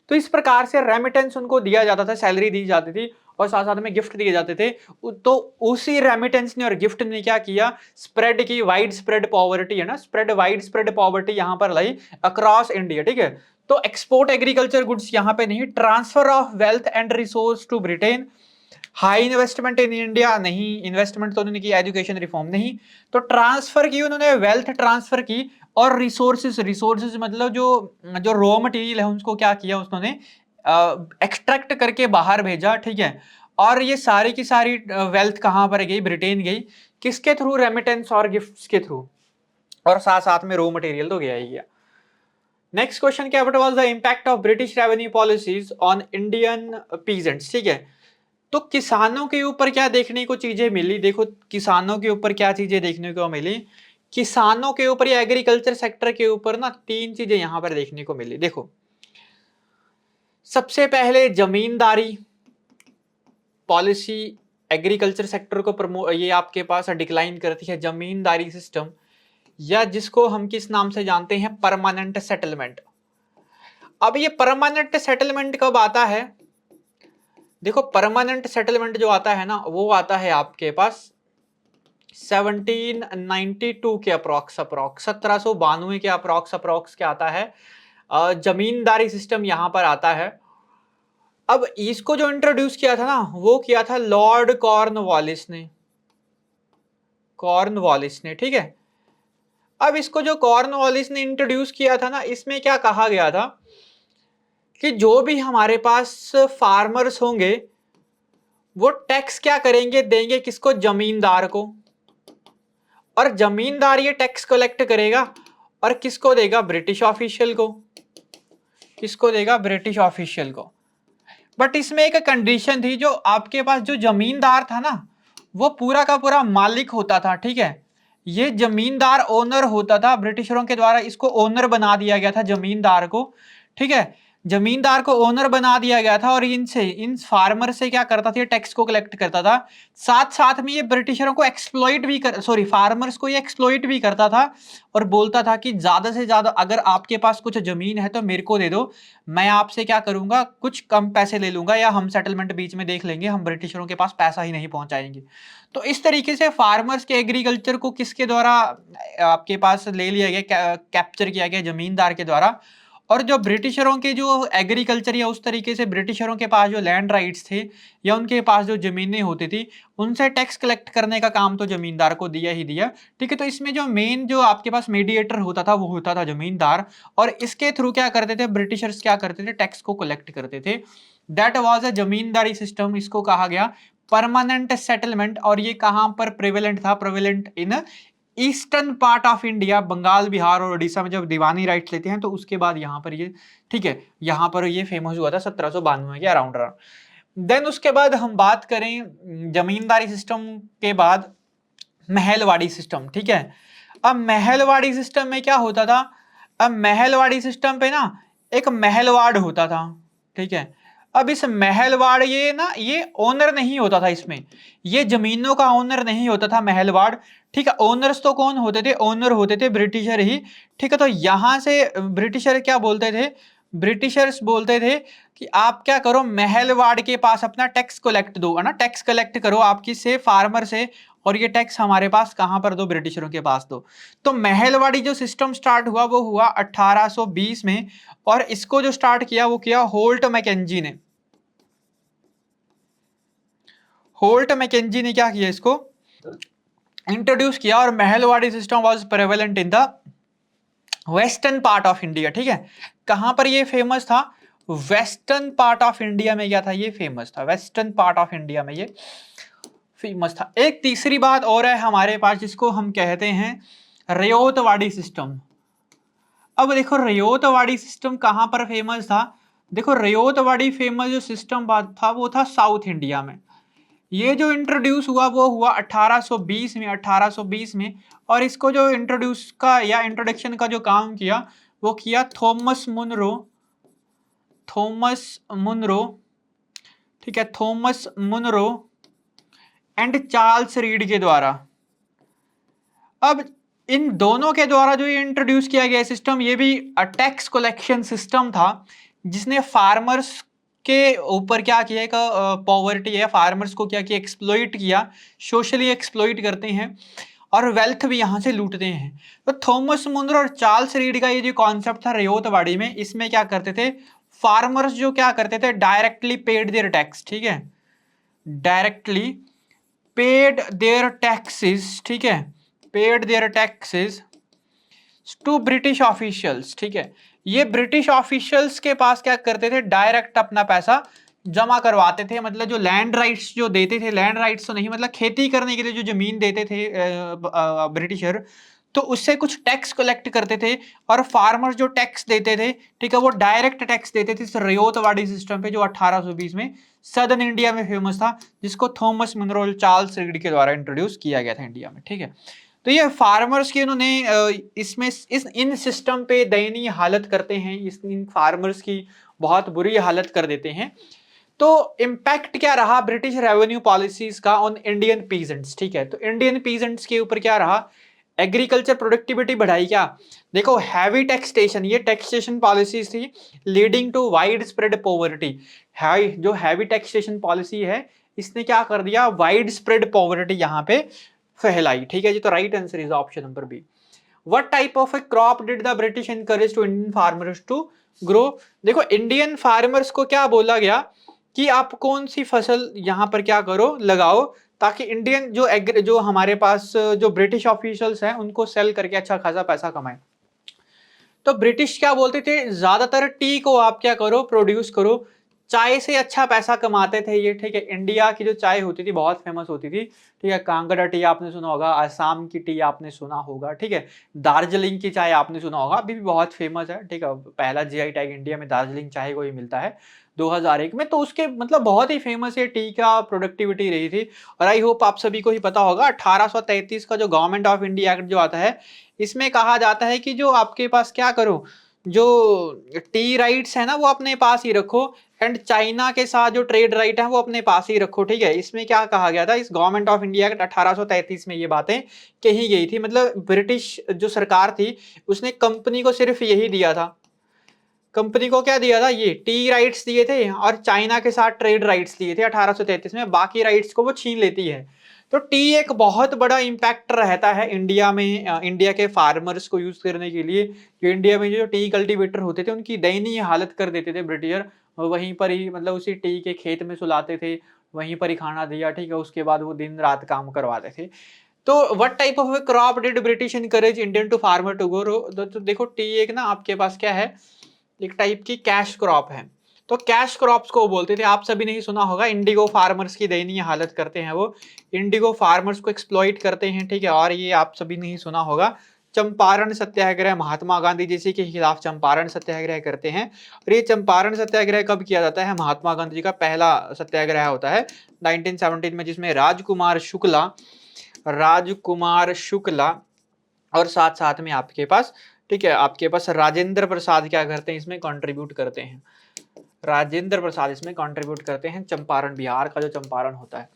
तो इस प्रकार से रेमिटेंस उनको दिया जाता था, सैलरी दी जाती थी और साथ साथ में गिफ्ट दिए जाते थे। तो उसी रेमिटेंस ने और गिफ्ट ने क्या किया, स्प्रेड की, वाइड स्प्रेड पॉवर्टी है ना, स्प्रेड वाइड स्प्रेड पॉवर्टी यहां पर लाई अक्रॉस इंडिया। ठीक है। तो एक्सपोर्ट एग्रीकल्चर गुड्स यहां पे नहीं, transfer of wealth and resource to Britain, high investment in India नहीं, इन्वेस्टमेंट तो उन्होंने की, एजुकेशन रिफॉर्म नहीं, तो ट्रांसफर की उन्होंने, वेल्थ ट्रांसफर की, और रिसोर्सेज, रिसोर्सेज मतलब जो जो रॉ मटेरियल है उसको क्या किया उन्होंने, एक्सट्रैक्ट करके बाहर भेजा। ठीक है। और ये सारी की सारी वेल्थ कहाँ पर गई, ब्रिटेन गई, किसके थ्रू, रेमिटेंस और गिफ्ट्स के थ्रू, और साथ साथ में रॉ मटेरियल तो गया ही गया। नेक्स्ट क्वेश्चन क्या, what was the impact of British revenue policies on Indian peasants. ठीक है। तो किसानों के ऊपर क्या देखने को चीजें मिली, देखो किसानों के ऊपर क्या चीजें देखने को मिली, किसानों के ऊपर या एग्रीकल्चर सेक्टर के ऊपर ना तीन चीजें यहां पर देखने को मिली। देखो सबसे पहले जमींदारी पॉलिसी एग्रीकल्चर सेक्टर को ये आपके पास डिक्लाइन करती है, जमींदारी सिस्टम, या जिसको हम किस नाम से जानते हैं, परमानेंट सेटलमेंट। अब ये परमानेंट सेटलमेंट कब आता है, देखो परमानेंट सेटलमेंट जो आता है ना वो आता है आपके पास 1792 के अप्रॉक्स 1792 के अप्रॉक्स क्या आता है, जमींदारी सिस्टम यहां पर आता है। अब इसको जो इंट्रोड्यूस किया था ना वो किया था लॉर्ड कॉर्नवालिस ने, कॉर्नवालिस ने। ठीक है। अब इसको जो कॉर्नवालिस ने इंट्रोड्यूस किया था ना, इसमें क्या कहा गया था कि जो भी हमारे पास फार्मर्स होंगे वो टैक्स क्या करेंगे, देंगे किसको, जमींदार को, और जमींदार ये टैक्स कलेक्ट करेगा और किसको देगा, ब्रिटिश ऑफिशियल को, किसको देगा, ब्रिटिश ऑफिशियल को। बट इसमें एक कंडीशन थी, जो आपके पास जो जमींदार था ना वो पूरा का पूरा मालिक होता था। ठीक है। ये जमींदार ओनर होता था, ब्रिटिशरों के द्वारा इसको ओनर बना दिया गया था जमींदार को। ठीक है। जमींदार को ओनर बना दिया गया था और इनसे, इन फार्मर से क्या करता था, टैक्स को कलेक्ट करता था। साथ साथ में ये ब्रिटिशरों को एक्सप्लॉइट भी कर, सॉरी फार्मर्स को ये एक्सप्लॉइट भी करता था और बोलता था कि ज्यादा से ज्यादा अगर आपके पास कुछ जमीन है तो मेरे को दे दो, मैं आपसे क्या करूंगा, कुछ कम पैसे ले लूंगा, या हम सेटलमेंट बीच में देख लेंगे, हम ब्रिटिशरों के पास पैसा ही नहीं पहुंचाएंगे। तो इस तरीके से फार्मर्स के एग्रीकल्चर को किसके द्वारा आपके पास ले लिया गया, कैप्चर किया गया, जमींदार के द्वारा। और जो ब्रिटिशरों के जो एग्रीकल्चर या उस तरीके से ब्रिटिशरों के पास जो लैंड राइट्स थे या उनके पास जो जमीनें होती थी उनसे टैक्स कलेक्ट करने का काम तो जमींदार को दिया ही दिया। ठीक है। तो इसमें जो मेन जो आपके पास मीडिएटर होता था वो होता था जमींदार, और इसके थ्रू क्या करते थे ब्रिटिशर्स, क्या करते थे, टैक्स को कलेक्ट करते थे। That was a zamindari system, इसको कहा गया परमानेंट सेटलमेंट। और ये कहां पर प्रेवेलेंट था, prevalent in eastern part of India, Bengal, Bihar और उड़ीसा में जब दीवानी राइट्स लेते हैं तो उसके बाद यहाँ पर ये, ठीक है, यहाँ पर ये फेमस हुआ था 1792 के अराउंड अराउंड। देन उसके बाद हम बात करें जमींदारी सिस्टम के बाद महलवाड़ी सिस्टम। ठीक है। अब महलवाड़ी सिस्टम में क्या होता था, अब महलवाड़ी सिस्टम पे ना एक महलवाड़ होता था। ठीक है। अब इस महलवाड़ ये ना ये ओनर नहीं होता था, इसमें ये जमीनों का ओनर नहीं होता था महलवाड़, ठीक है। ओनर्स तो कौन होते थे, ओनर होते थे ब्रिटिशर ही, ठीक है। तो यहां से ब्रिटिशर क्या बोलते थे, ब्रिटिशर्स बोलते थे कि आप क्या करो, महलवाड़ के पास अपना टैक्स कलेक्ट दो, है ना, टैक्स कलेक्ट करो आपकी से फार्मर से, और ये टैक्स हमारे पास कहां पर दो, ब्रिटिशरों के पास दो। तो महलवाड़ी जो सिस्टम स्टार्ट हुआ वो हुआ 1820 में, और इसको जो स्टार्ट किया वो किया होल्ट मैकेंजी ने। होल्ट मैकेंजी ने क्या किया, इसको इंट्रोड्यूस किया, और Mahalwari system was prevalent in the western part of India, ठीक है। कहां पर ये फेमस था, वेस्टर्न पार्ट ऑफ इंडिया में क्या था, ये फेमस था, वेस्टर्न पार्ट ऑफ इंडिया में ये फेमस था। एक तीसरी बात और है हमारे पास जिसको हम कहते हैं रयोतवाड़ी सिस्टम। अब देखो रयोतवाड़ी सिस्टम कहां पर फेमस था, देखो रयोतवाड़ी फेमस जो सिस्टम बात था वो था साउथ इंडिया में। ये जो इंट्रोड्यूस हुआ वो हुआ 1820 में, 1820 में। और इसको जो इंट्रोड्यूस का या इंट्रोडक्शन का जो काम किया वो किया थॉमस मुनरो, थॉमस मुनरो, ठीक है, Thomas Munro and Charles Reed के द्वारा। अब इन दोनों के द्वारा जो ये इंट्रोड्यूस किया गया सिस्टम, ये भी टैक्स कलेक्शन सिस्टम था, जिसने फार्मर्स के ऊपर क्या किया, एक पॉवर्टी है, फार्मर्स को क्या किया, एक्सप्लॉइट किया, सोशली एक्सप्लॉइट करते हैं और वेल्थ भी यहां से लूटते हैं। तो थॉमस मुनरो और चार्ल्स रीड का ये जो कॉन्सेप्ट था रयोतवाड़ी में, इसमें क्या करते थे, फार्मर्स जो क्या करते थे, डायरेक्टली पेड देयर टैक्स, ठीक है, डायरेक्टली पेड देयर टैक्सेस, ठीक है, paid their taxes to British officials, ठीक है। ये ब्रिटिश ऑफिशियल्स के पास क्या करते थे, डायरेक्ट अपना पैसा जमा करवाते थे, मतलब जो लैंड राइट्स जो देते थे, लैंड राइट्स तो नहीं मतलब खेती करने के लिए जो जमीन देते थे ब्रिटिशर, तो उससे कुछ टैक्स कलेक्ट करते थे, और फार्मर्स जो टैक्स देते थे, ठीक है, वो डायरेक्ट टैक्स देते थे इस रयोतवाड़ी सिस्टम पे, जो 1820 में सदर्न इंडिया में फेमस था, जिसको थॉमस मुनरो चार्ल्स रीड के द्वारा इंट्रोड्यूस किया गया था इंडिया में, ठीक है। तो ये फार्मर्स की उन्होंने इसमें इस इन सिस्टम पे दयनीय हालत करते हैं, इस इन फार्मर्स की बहुत बुरी हालत कर देते हैं। तो इम्पैक्ट क्या रहा ब्रिटिश रेवेन्यू पॉलिसीज का ऑन इंडियन पीजेंट्स, ठीक है। तो इंडियन पीजेंट्स के ऊपर क्या रहा, एग्रीकल्चर प्रोडक्टिविटी बढ़ाई क्या, देखो हैवी टैक्सेशन, ये टैक्सेशन पॉलिसीज थी leading to wide spread poverty. High जो हैवी टैक्सेशन पॉलिसी है, इसने क्या कर दिया, वाइड स्प्रेड पॉवर्टी यहाँ पे फैलाई, ठीक है जी। तो right answer is option number B. What type of a crop did the British encourage to Indian farmers to grow, देखो इंडियन फार्मर्स को क्या बोला गया कि आप कौन सी फसल यहाँ पर क्या करो, लगाओ, ताकि इंडियन जो हमारे पास जो ब्रिटिश ऑफिशियल्स हैं उनको सेल करके अच्छा खासा पैसा कमाए। तो ब्रिटिश क्या बोलते थे, ज्यादातर टी को आप क्या करो, प्रोड्यूस करो, चाय से अच्छा पैसा कमाते थे ये, ठीक है। इंडिया की जो चाय होती थी बहुत फेमस होती थी, ठीक है। कांगड़ा टी आपने सुना होगा, असम की टी आपने सुना होगा, ठीक है। दार्जिलिंग की चाय आपने सुना होगा, अभी भी बहुत फेमस है, ठीक है। पहला जीआई टैग इंडिया में दार्जिलिंग चाय को ही मिलता है 2001 में। तो उसके मतलब बहुत ही फेमस ये टी का प्रोडक्टिविटी रही थी। और आई होप आप सभी को ही पता होगा 1833 का जो गवर्नमेंट ऑफ इंडिया एक्ट जो आता है, इसमें कहा जाता है कि जो आपके पास क्या करो, जो टी राइट्स है ना वो अपने पास ही रखो, एंड चाइना के साथ जो ट्रेड राइट है वो अपने पास ही रखो, ठीक है। इसमें क्या कहा गया था, इस गवर्नमेंट ऑफ इंडिया एक्ट 1833 में ये बातें कही गई थी। मतलब ब्रिटिश जो सरकार थी उसने कंपनी को सिर्फ यही दिया था, कंपनी को क्या दिया था, ये टी राइट्स दिए थे, और चाइना के साथ ट्रेड राइट्स दिए थे 1833 में, बाकी राइट्स को वो छीन लेती है। तो टी एक बहुत बड़ा इम्पैक्ट रहता है इंडिया में, इंडिया के फार्मर्स को यूज करने के लिए। जो इंडिया में जो टी कल्टीवेटर होते थे उनकी दयनीय हालत कर देते थे ब्रिटिशर, वहीं पर ही मतलब उसी टी के खेत में सुलाते थे, वहीं पर ही खाना दिया, ठीक है, उसके बाद वो दिन रात काम करवाते थे। तो what type of crop did British encourage Indian to farmer to grow, तो देखो टी एक ना आपके पास क्या है, एक टाइप की कैश क्रॉप है। तो कैश क्रॉप्स को बोलते थे, आप सभी ने ही सुना होगा, इंडिगो फार्मर्स की दयनीय हालत करते हैं वो, इंडिगो फार्मर्स को एक्सप्लॉइट करते हैं, ठीक है। और ये आप सभी ने ही सुना होगा, चंपारण सत्याग्रह, महात्मा गांधी जी के खिलाफ चंपारण सत्याग्रह करते हैं। और ये चंपारण सत्याग्रह कब किया जाता है, महात्मा गांधी जी का पहला सत्याग्रह होता है 1917 में, जिसमें राजकुमार शुक्ला और साथ साथ में आपके पास, ठीक है, आपके पास राजेंद्र प्रसाद क्या करते हैं, इसमें कंट्रीब्यूट करते हैं। राजेंद्र प्रसाद इसमें कंट्रीब्यूट करते हैं, चंपारण, बिहार का जो चंपारण होता है।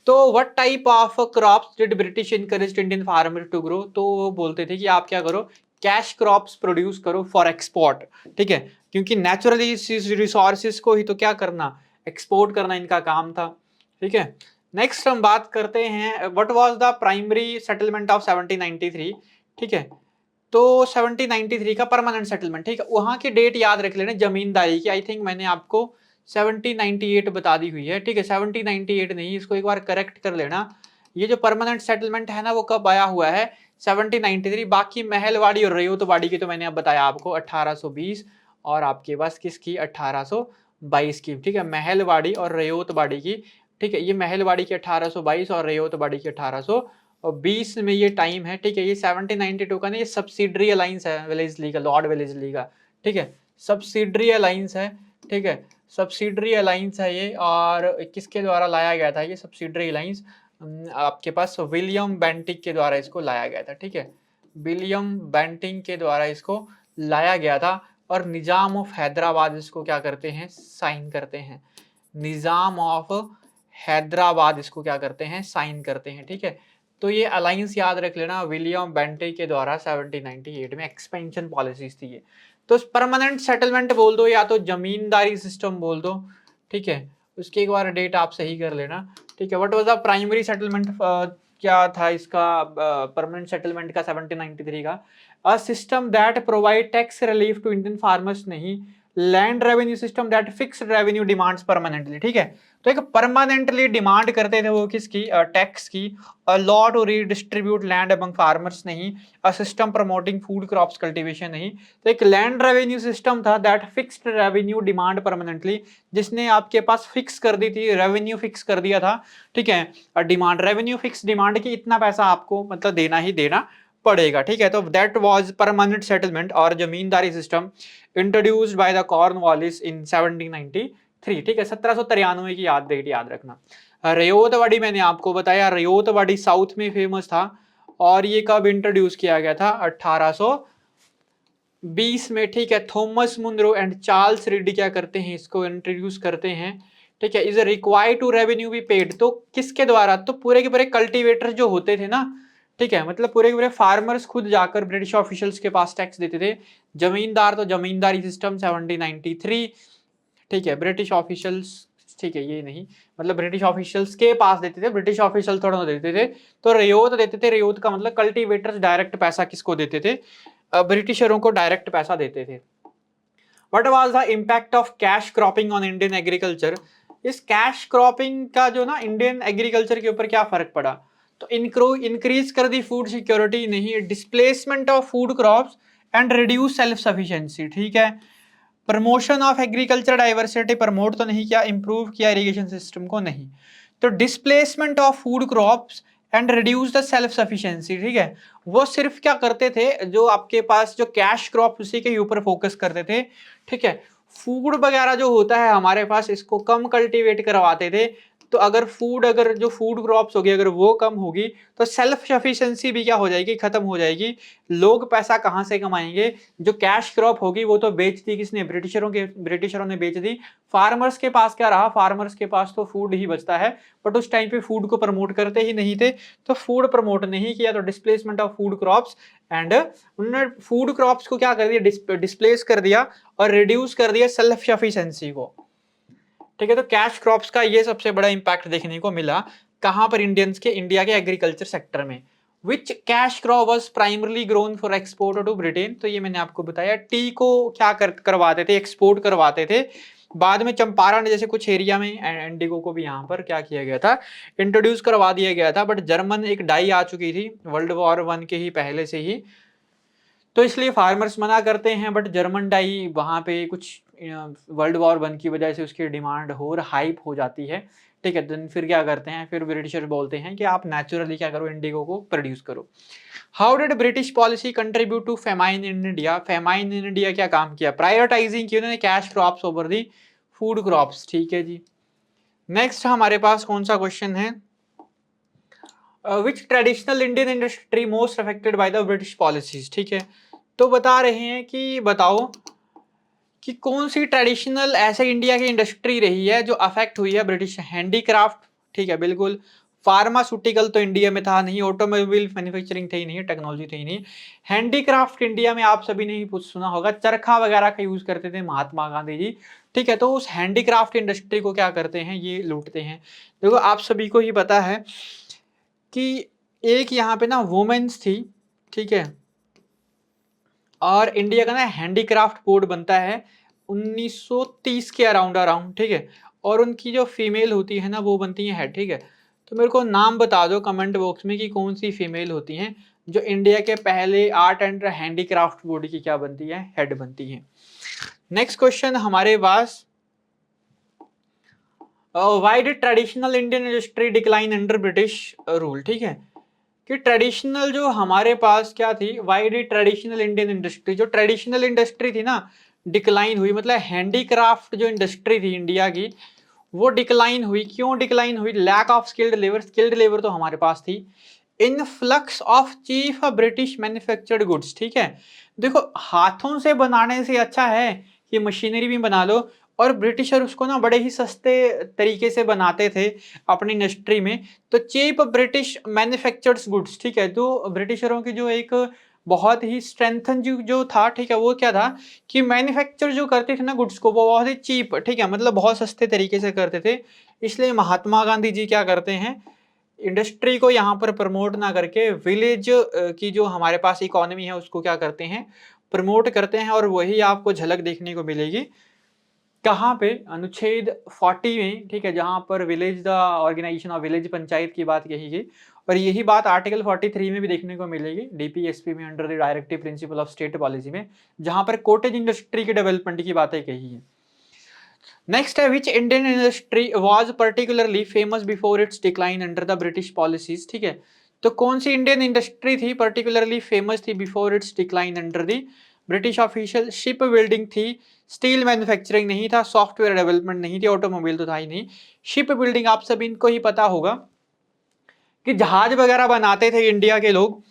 तो what type of crops did British encourage Indian farmer to grow, तो वो बोलते थे कि आप क्या करो, कैश क्रॉप्स प्रोड्यूस करो फॉर एक्सपोर्ट, ठीक है, क्योंकि नेचुरली रिसोर्सेज को ही तो क्या करना, एक्सपोर्ट करना इनका काम था, ठीक है। नेक्स्ट हम बात करते हैं what was the primary settlement of 1793, ठीक है। तो 1793 का परमानेंट सेटलमेंट, ठीक है, वहां की डेट याद रख लेना जमींदारी की, आई थिंक मैंने आपको 1798 बता दी हुई है, ठीक है, 1798 नहीं, इसको एक बार करेक्ट कर लेना। ये जो परमानेंट सेटलमेंट है ना वो कब आया हुआ है, 1793। बाकी महलवाड़ी और रयोतवाड़ी की तो मैंने अब बताया आपको 1820 और आपके पास किसकी 1822 की, ठीक है, महलवाड़ी और रयोतवाड़ी की, ठीक है, ये महलवाड़ी की 1822 और रयोतवाड़ी की 1820 में ये टाइम है, ठीक है। ये 1792 का ना ये सब्सिडरी अलाइंस है वेलेस्ली का, लॉर्ड वेलेस्ली का, ठीक है, सब्सिडरी अलाइंस है, ठीक है, सब्सिडरी अलाइंस है ये, और किसके द्वारा लाया गया था ये सब्सिडरी अलाइंस, आपके पास विलियम बेंटिक के द्वारा इसको लाया गया था, ठीक है, विलियम बेंटिक के द्वारा इसको लाया गया था, और निजाम ऑफ हैदराबाद इसको क्या करते हैं, साइन करते हैं, निजाम ऑफ हैदराबाद इसको क्या करते हैं, साइन करते हैं, ठीक है। तो ये अलायंस याद रख लेना, विलियम बेंटिक के द्वारा 1798 में एक्सपेंशन पॉलिसीज थी ये। तो परमानेंट सेटलमेंट बोल दो या तो जमींदारी सिस्टम बोल दो, ठीक है, उसकी एक बार डेट आप सही कर लेना, ठीक है। What was the primary settlement, क्या था इसका परमानेंट सेटलमेंट का 1793 का, a system that provide tax relief to Indian farmers, नहीं, land revenue system that fixed revenue demands permanently, ठीक है। तो एक परमानेंटली डिमांड करते थे वो किसकी, टैक्स की, a law to redistribute land among farmers, नहीं, a system promoting food crops cultivation, नहीं, तो एक लैंड रेवेन्यू सिस्टम था that fixed revenue demand permanently, जिसने आपके पास फिक्स कर दी थी, रेवेन्यू फिक्स कर दिया था, ठीक है, डिमांड रेवेन्यू फिक्स डिमांड की इतना पैसा आपको मतलब देना ही देना पड़ेगा, ठीक है। तो दैट वाज परमानेंट सेटलमेंट और zamindari system introduced by the Cornwallis in 1793, ठीक है, 1793 की डेट याद रखना। रयोतवाड़ी मैंने आपको बताया, रयोतवाड़ी साउथ में फेमस था, और ये कब इंट्रोड्यूस किया गया था, 1820 में, ठीक है। Thomas Munro and Charles Reed क्या करते हैं, इसको इंट्रोड्यूस करते हैं, ठीक है। Is required to revenue be paid, तो किसके द्वारा, तो पूरे के पूरे कल्टीवेटर जो होते थे ना, ठीक है, मतलब पूरे के पूरे फार्मर्स खुद जाकर ब्रिटिश ऑफिशियल्स के पास टैक्स देते थे। जमींदार तो जमींदारी सिस्टम 1793, ठीक है, ब्रिटिश ऑफिशियल्स, ठीक है, ये नहीं, मतलब ब्रिटिश ऑफिशियल्स के पास देते थे, ब्रिटिश ऑफिशियल थोड़ा देते थे, तो रियोत देते थे, रियोत का मतलब कल्टीवेटर्स डायरेक्ट पैसा किसको देते थे, ब्रिटिशरों को डायरेक्ट पैसा देते थे। What was the impact of cash cropping on Indian agriculture, इस कैश क्रॉपिंग का जो ना इंडियन एग्रीकल्चर के ऊपर क्या फर्क पड़ा, तो इंक्रीज कर दी फूड सिक्योरिटी, नहीं, displacement of food crops and reduce self sufficiency, ठीक है। Promotion of agriculture diversity, promote तो नहीं किया, इंप्रूव किया इरिगेशन सिस्टम को, नहीं, तो displacement of food crops and reduce the self sufficiency, ठीक है। वो सिर्फ क्या करते थे, जो आपके पास जो कैश क्रॉप उसी के ऊपर फोकस करते थे, ठीक है। फूड वगैरह जो होता है हमारे पास इसको कम कल्टीवेट करवाते थे, तो अगर जो फूड क्रॉप्स होगी अगर वो कम होगी तो सेल्फ सफिशिएंसी भी क्या हो जाएगी, खत्म हो जाएगी। लोग पैसा कहां से कमाएंगे, जो कैश क्रॉप होगी वो तो बेच दी किसने, ब्रिटिशरों ने बेच दी। फार्मर्स के पास क्या रहा, फार्मर्स के पास तो फूड ही बचता है, बट उस टाइम पे फूड को प्रमोट करते ही नहीं थे, तो फूड प्रमोट नहीं किया, तो displacement of food crops and उन्होंने फूड क्रॉप्स को क्या कर दिया, डिस्प्लेस कर दिया और रिड्यूस कर दिया सेल्फ सफिशिएंसी को, ठीक है। तो कैश क्रॉप्स का ये सबसे बड़ा इंपैक्ट देखने को मिला, कहां पर, इंडिया के एग्रीकल्चर सेक्टर में। Which cash crop was primarily grown for export to Britain, तो ये मैंने आपको बताया, टी को क्या करवाते थे, एक्सपोर्ट करवाते थे। बाद में चंपारण जैसे कुछ एरिया में इंडिगो को भी यहाँ पर क्या किया गया था, इंट्रोड्यूस करवा दिया गया था, बट जर्मन एक डाई आ चुकी थी वर्ल्ड वॉर 1 के ही पहले से ही, तो इसलिए फार्मर्स मना करते हैं, बट जर्मन डाई वहाँ पे कुछ वर्ल्ड वॉर 1 की वजह से उसकी डिमांड और हाइप हो जाती है, ठीक है। देन फिर क्या करते हैं, फिर ब्रिटिशर बोलते हैं कि आप नेचुरली क्या करो, इंडिगो को प्रोड्यूस करो। How did British policy contribute to famine in India, famine in India क्या काम किया, प्रायोरिटाइजिंग की उन्होंने cash crops over the food crops, ठीक है जी। नेक्स्ट हमारे पास कौन सा क्वेश्चन है, which traditional Indian industry most affected by the British policies, ठीक है। तो बता रहे हैं कि बताओ कि कौन सी ट्रेडिशनल ऐसे इंडिया की इंडस्ट्री रही है जो अफेक्ट हुई है ब्रिटिश हैंडीक्राफ्ट, ठीक है बिल्कुल। फार्मास्यूटिकल तो इंडिया में था नहीं, ऑटोमोबाइल मैन्युफैक्चरिंग थी नहीं, टेक्नोलॉजी थी नहीं। हैंडीक्राफ्ट इंडिया में आप सभी ने ही कुछ सुना होगा, चरखा वगैरह का यूज करते थे महात्मा गांधी जी, ठीक है। तो उस हैंडीक्राफ्ट इंडस्ट्री को क्या करते हैं, ये लूटते हैं। देखो आप सभी को ही पता है कि एक यहाँ पे ना वुमेन्स थी, ठीक है, और इंडिया का ना हैंडीक्राफ्ट कोड बनता है 1930 के अराउंड अराउंड, ठीक है। और उनकी जो फीमेल होती है ना वो बनती है हेड, ठीक है। तो मेरे को नाम बता दो कमेंट बॉक्स में कि कौन सी फीमेल होती हैं जो इंडिया के पहले आर्ट एंड हैंडीक्राफ्ट बोर्ड की क्या बनती है, हेड बनती है। नेक्स्ट क्वेश्चन हमारे पास, why did traditional Indian industry decline under British rule, ठीक है। कि ट्रेडिशनल जो हमारे पास क्या थी, why did traditional Indian industry, जो ट्रेडिशनल इंडस्ट्री थी ना डिक्लाइन हुई, मतलब हैंडीक्राफ्ट जो इंडस्ट्री थी इंडिया की वो डिक्लाइन हुई। क्यों डिक्लाइन हुई, lack of skilled labour, skilled labour तो हमारे पास थी। Influx of cheap British manufactured goods, ठीक है। देखो हाथों से बनाने से अच्छा है कि मशीनरी भी बना लो, और ब्रिटिशर उसको ना बड़े ही सस्ते तरीके से बनाते थे अपनी इंडस्ट्री में। तो चीप ब्रिटिश मैन्युफैक्चर्ड गुड्स, ठीक है। तो ब्रिटिशरों की जो एक बहुत ही स्ट्रेंथन जो था, ठीक है, वो क्या था कि मैन्युफैक्चर जो करते थे ना गुड्स को वो बहुत ही चीप, ठीक है, मतलब बहुत सस्ते तरीके से करते थे। इसलिए महात्मा गांधी जी क्या करते हैं, इंडस्ट्री को यहाँ पर प्रमोट ना करके विलेज की जो हमारे पास इकोनॉमी है उसको क्या करते हैं, प्रमोट करते हैं। और वही आपको झलक देखने को मिलेगी कहाँ पे, अनुच्छेद 40 में, ठीक है, जहां पर village the organization of village panchayat की बात कही गई। और यही बात आर्टिकल 43 में भी देखने को मिलेगी, डीपीएसपी में under the directive principle of state policy में, जहां पर कोटेज इंडस्ट्री के डेवलपमेंट की बातें कही है। नेक्स्ट है, which Indian industry was particularly famous before it's decline under the British policies, ठीक है। तो कौन सी इंडियन इंडस्ट्री थी पर्टिकुलरली फेमस थी before it's decline under the British official, ship building थी, स्टील मैन्युफैक्चरिंग नहीं था, सॉफ्टवेयर डेवलपमेंट नहीं थी, ऑटोमोबाइल तो था ही नहीं। शिप बिल्डिंग आप सभी इनको ही पता होगा कि जहाज वगैरह बनाते थे इंडिया के लोग,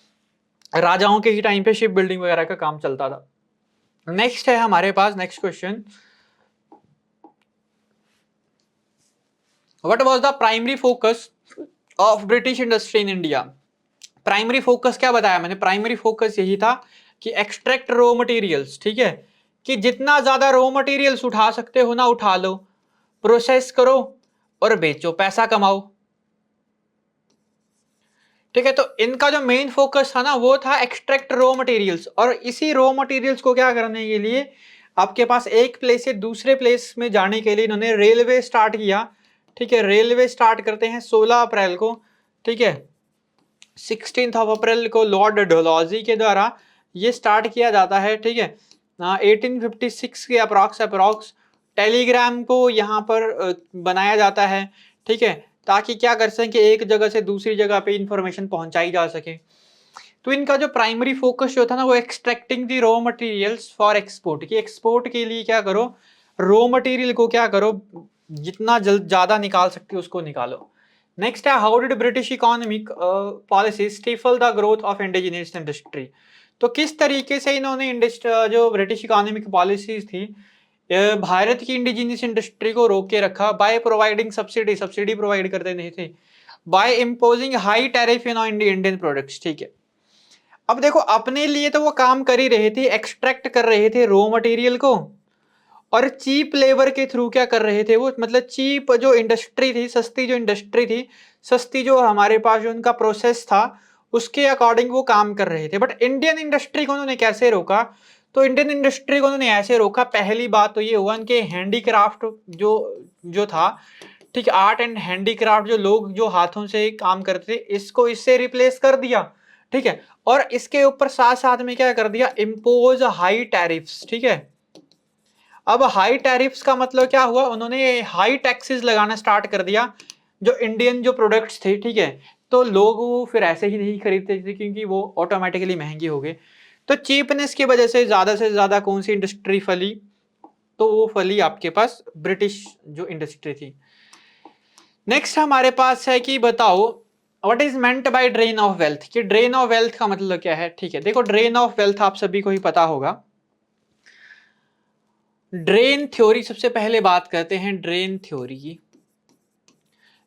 राजाओं के ही टाइम पे शिप बिल्डिंग वगैरह का काम चलता था। नेक्स्ट है हमारे पास, next question, what was the primary focus of British industry in India. Primary focus क्या बताया मैंने, प्राइमरी फोकस यही था कि एक्सट्रैक्ट रॉ मटेरियल्स, ठीक है, कि जितना ज्यादा रॉ मटेरियल्स उठा सकते हो ना उठा लो, प्रोसेस करो और बेचो, पैसा कमाओ, ठीक है। तो इनका जो मेन फोकस था ना वो था एक्सट्रैक्ट रॉ मटेरियल्स। और इसी रॉ मटेरियल्स को क्या करने के लिए आपके पास एक प्लेस से दूसरे प्लेस में जाने के लिए इन्होंने रेलवे स्टार्ट किया, ठीक है। रेलवे स्टार्ट करते हैं 16 अप्रैल को, ठीक है, 16 अप्रैल को लॉर्ड डलहौजी के द्वारा ये स्टार्ट किया जाता है, ठीक है। 1856 के अप्रॉक्स टेलीग्राम को यहाँ पर बनाया जाता है, ठीक है, ताकि क्या कर सकें, एक जगह से दूसरी जगह पे इंफॉर्मेशन पहुंचाई जा सके। तो इनका जो प्राइमरी फोकस जो था ना वो extracting the raw materials for export, कि एक्सपोर्ट के लिए क्या करो, रॉ मटेरियल को क्या करो, जितना जल्द ज्यादा निकाल सकते हो उसको निकालो। नेक्स्ट है, how did British economic policy stifle the growth of indigenous industry. तो किस तरीके से इन्होंने जो ब्रिटिश इकोनॉमिक पॉलिसीज थी भारत की इंडिजिनियस इंडस्ट्री को रोक के रखा, by providing subsidy, subsidy provide करते नहीं थे, by imposing high tariff in Indian products, ठीक है। अब देखो अपने लिए तो वो काम कर ही रहे थे, एक्सट्रैक्ट कर रहे थे रॉ मटेरियल को, और चीप लेबर के थ्रू क्या कर रहे थे वो, मतलब चीप जो इंडस्ट्री थी, सस्ती जो इंडस्ट्री थी, सस्ती जो हमारे पास जो उनका प्रोसेस था उसके अकॉर्डिंग वो काम कर रहे थे। बट इंडियन इंडस्ट्री को उन्होंने कैसे रोका, तो इंडियन इंडस्ट्री को उन्होंने ऐसे रोका, पहली बात तो ये हुआ उनके हैंडीक्राफ्ट जो जो था, ठीक है, आर्ट एंड हैंडीक्राफ्ट जो लोग जो हाथों से काम करते थे इसको इससे रिप्लेस कर दिया, ठीक है। और इसके ऊपर साथ साथ में क्या कर दिया, इम्पोज हाई टैरिफ्स, ठीक है। अब हाई टैरिफ्स का मतलब क्या हुआ, उन्होंने हाई टैक्सेस लगाना स्टार्ट कर दिया जो इंडियन जो प्रोडक्ट्स थे, ठीक है। तो लोग वो फिर ऐसे ही नहीं खरीदते थे क्योंकि वो ऑटोमेटिकली महंगे हो गए। तो चीपनेस की वजह से ज्यादा कौन सी इंडस्ट्री फली, तो वो फली आपके पास ब्रिटिश जो इंडस्ट्री थी। नेक्स्ट हमारे पास है कि बताओ what is meant by drain of wealth, कि ड्रेन ऑफ वेल्थ का मतलब क्या है, ठीक है। देखो ड्रेन ऑफ वेल्थ आप सभी को ही पता होगा ड्रेन थ्योरी, सबसे पहले बात करते हैं ड्रेन थ्योरी की।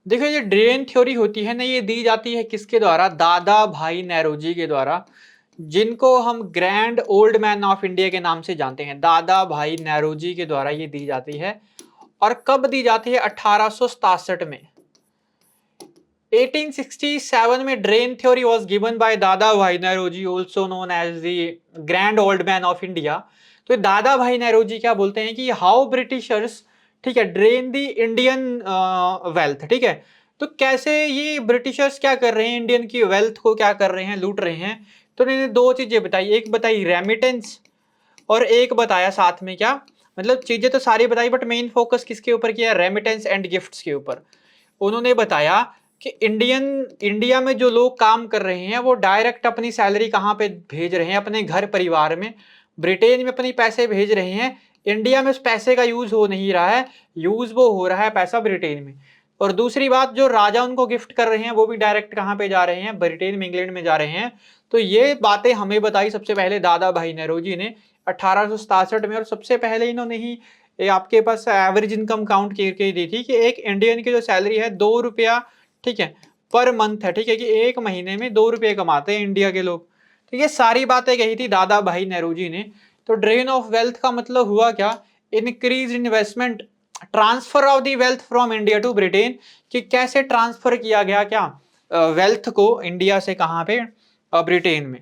देखो ये ड्रेन थ्योरी होती है ना, ये दी जाती है किसके द्वारा? दादा भाई नेरोजी के द्वारा, जिनको हम grand old man of India के नाम से जानते हैं। दादा भाई नेरोजी के द्वारा ये दी जाती है। और कब दी जाती है? 1867 में। 1867 में drain theory was given by Dadabhai Naoroji, also known as the grand old man of India. तो दादा भाई नेरोजी क्या बोलते हैं कि हाउ ब्रिटिशर्स, ठीक है, ड्रेन द इंडियन वेल्थ, ठीक है। तो कैसे ये ब्रिटिशर्स क्या कर रहे हैं, इंडियन की वेल्थ को क्या कर रहे हैं, लूट रहे हैं। तो इन्होंने दो चीजें बताई, एक बताई रेमिटेंस और एक बताया साथ में क्या, मतलब चीजें तो सारी बताई बट मेन फोकस किसके ऊपर किया? रेमिटेंस एंड गिफ्ट्स के ऊपर। उन्होंने बताया कि इंडिया में जो लोग काम कर रहे हैं वो डायरेक्ट अपनी सैलरी कहाँ पे भेज रहे हैं? अपने घर परिवार में। ब्रिटेन में अपनी पैसे भेज रहे हैं, इंडिया में उस पैसे का यूज हो नहीं रहा है, यूज वो हो रहा है पैसा ब्रिटेन में। और दूसरी बात, जो राजा उनको गिफ्ट कर रहे हैं वो भी डायरेक्ट कहाँ पे जा रहे हैं? ब्रिटेन में, इंग्लैंड में जा रहे हैं। तो ये बातें हमें बताई सबसे पहले दादा भाई नेरोजी ने 1867 में। और सबसे पहले इन्होंने ही आपके पास एवरेज इनकम काउंट करके दी थी कि एक इंडियन की जो सैलरी है 2 रुपया, ठीक है, पर मंथ है, ठीक है, कि एक महीने में 2 रुपये कमाते हैं इंडिया के लोग। ठीक है, सारी बातें कही थी दादा भाई नेहरूजी ने। तो ड्रेन ऑफ वेल्थ का मतलब हुआ क्या? Increase investment, transfer of the wealth from India to Britain, कि कैसे ट्रांसफर किया गया क्या वेल्थ को इंडिया से, कहां पे? ब्रिटेन में।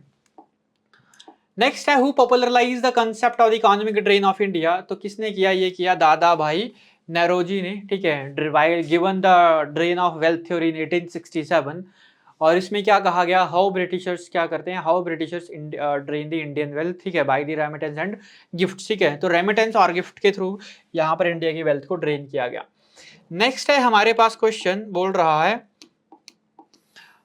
नेक्स्ट है who popularize the concept of the economic drain of India. तो किसने किया? ये किया दादा भाई नेरोजी ने, ठीक है, given the drain of wealth theory in 1867। और इसमें क्या कहा गया? हाउ ब्रिटिशर्स क्या करते हैं? How Britishers drain the Indian wealth, ठीक है, by the remittance and gift, ठीक है। तो रेमिटेंस और गिफ्ट के थ्रू यहाँ पर इंडिया की वेल्थ को ड्रेन किया गया। नेक्स्ट है हमारे पास क्वेश्चन, बोल रहा है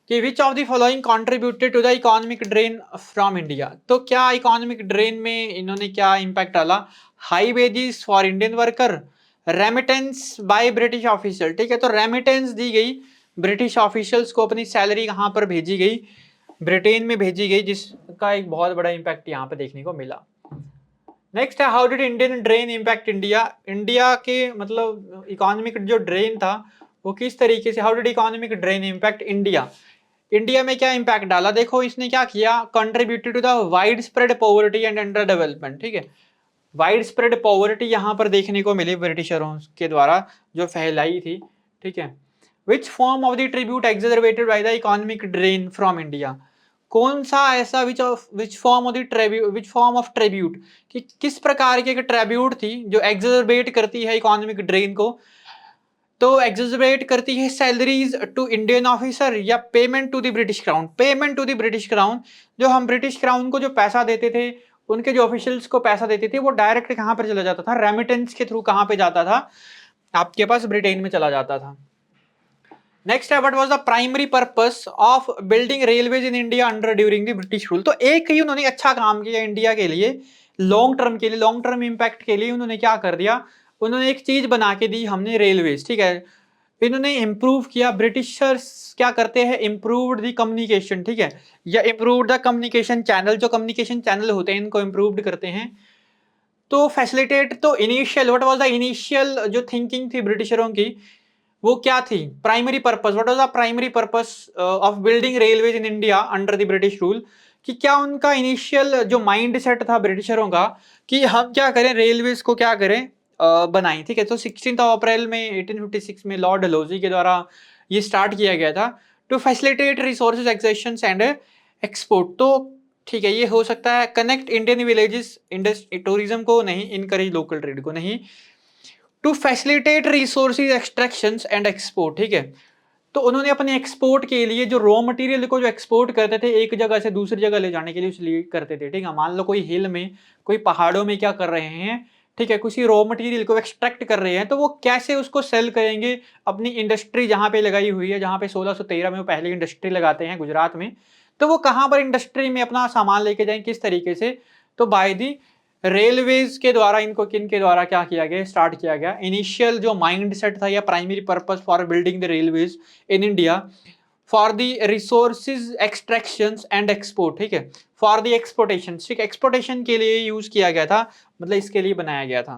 कि which of the following contributed to the economic drain from India. तो क्या इकोनॉमिक ड्रेन में इन्होंने क्या इंपैक्ट डाला? High wages for Indian worker, remittance by British official, ठीक है। तो रेमिटेंस दी गई ब्रिटिश ऑफिशियल्स को, अपनी सैलरी कहाँ पर भेजी गई? ब्रिटेन में भेजी गई, जिसका एक बहुत बड़ा इंपैक्ट यहाँ पे देखने को मिला। नेक्स्ट है how did Indian drain impact India. India के मतलब इकोनॉमिक जो ड्रेन था वो किस तरीके से, how did economic drain impact India, India में क्या इंपैक्ट डाला? देखो इसने क्या किया, contributed to the wide spread poverty and underdevelopment, ठीक है। वाइड स्प्रेड पॉवर्टी यहाँ पर देखने को मिली ब्रिटिशरों के द्वारा जो फैलाई थी, ठीक है। Which form of the tribute exaggerated by the economic drain from India. कौन सा ऐसा which form of the tribute, which form of tribute, कि किस प्रकार की ट्रिब्यूट थी जो एग्जर्वेट करती है इकोनॉमिक ड्रेन को? तो एग्जर्वेट करती है सैलरीज टू इंडियन ऑफिसर या payment to the British crown. Payment to the British crown, जो हम ब्रिटिश क्राउन को जो पैसा देते थे, उनके जो ऑफिशियल्स को पैसा देते थे, वो डायरेक्ट कहां पर चला जाता था? रेमिटेंस के थ्रू कहां पे जाता था? आपके पास ब्रिटेन में चला जाता था। नेक्स्ट है what was the primary purpose of building railways in India under during the British rule. तो एक ही उन्होंने अच्छा काम किया इंडिया के लिए, लॉन्ग टर्म के लिए, लॉन्ग टर्म इंपैक्ट के लिए उन्होंने क्या कर दिया? उन्होंने एक चीज बना के दी हमने, रेलवेज, ठीक है। इन्होंने इंप्रूव किया, ब्रिटिशर्स क्या करते हैं? इंप्रूव्ड द कम्युनिकेशन, ठीक है, या इंप्रूव्ड द कम्युनिकेशन चैनल, जो कम्युनिकेशन चैनल होते हैं इनको इंप्रूव्ड करते हैं। तो फैसिलिटेट, तो initial what was the initial जो थिंकिंग थी ब्रिटिशरों की, वो क्या थी? Primary purpose, what was the primary purpose of building railways in India under the British rule, कि क्या उनका इनिशियल जो माइंड सेट था ब्रिटिशरों का कि हम क्या करें, रेलवेज को क्या करें, बनाएं, ठीक है। तो 16 अप्रैल में 1856 में लॉर्ड डलहौजी के द्वारा ये स्टार्ट किया गया था, to facilitate resources accession and export. तो ठीक है, ये हो सकता है कनेक्ट इंडियन विलेजेस, टूरिज्म को नहीं, इनकरेज लोकल ट्रेड को नहीं, to facilitate resources extraction and export, ठीक है। तो उन्होंने अपने एक्सपोर्ट के लिए जो रॉ मटेरियल को जो एक्सपोर्ट करते थे एक जगह से दूसरी जगह ले जाने के लिए इसलिए करते थे, ठीक है। मान लो कोई हिल में, कोई पहाड़ों में क्या कर रहे हैं, ठीक है, किसी रॉ मटेरियल को एक्सट्रैक्ट कर रहे हैं, तो वो कैसे उसको सेल करेंगे? अपनी इंडस्ट्री जहाँ पे लगाई हुई है, जहाँ पे 1613 में वो पहली इंडस्ट्री लगाते हैं गुजरात में, तो वो कहाँ पर इंडस्ट्री में अपना सामान लेके जाएं, किस तरीके से? तो बाय दी रेलवेज के द्वारा, इनको किन के द्वारा क्या किया गया, स्टार्ट किया गया। इनिशियल जो माइंड सेट था या primary purpose for building the railways in India for the resources extraction and export, ठीक है, फॉर द एक्सपोर्टेशन, ठीक है, एक्सपोर्टेशन के लिए यूज किया गया था, मतलब इसके लिए बनाया गया था।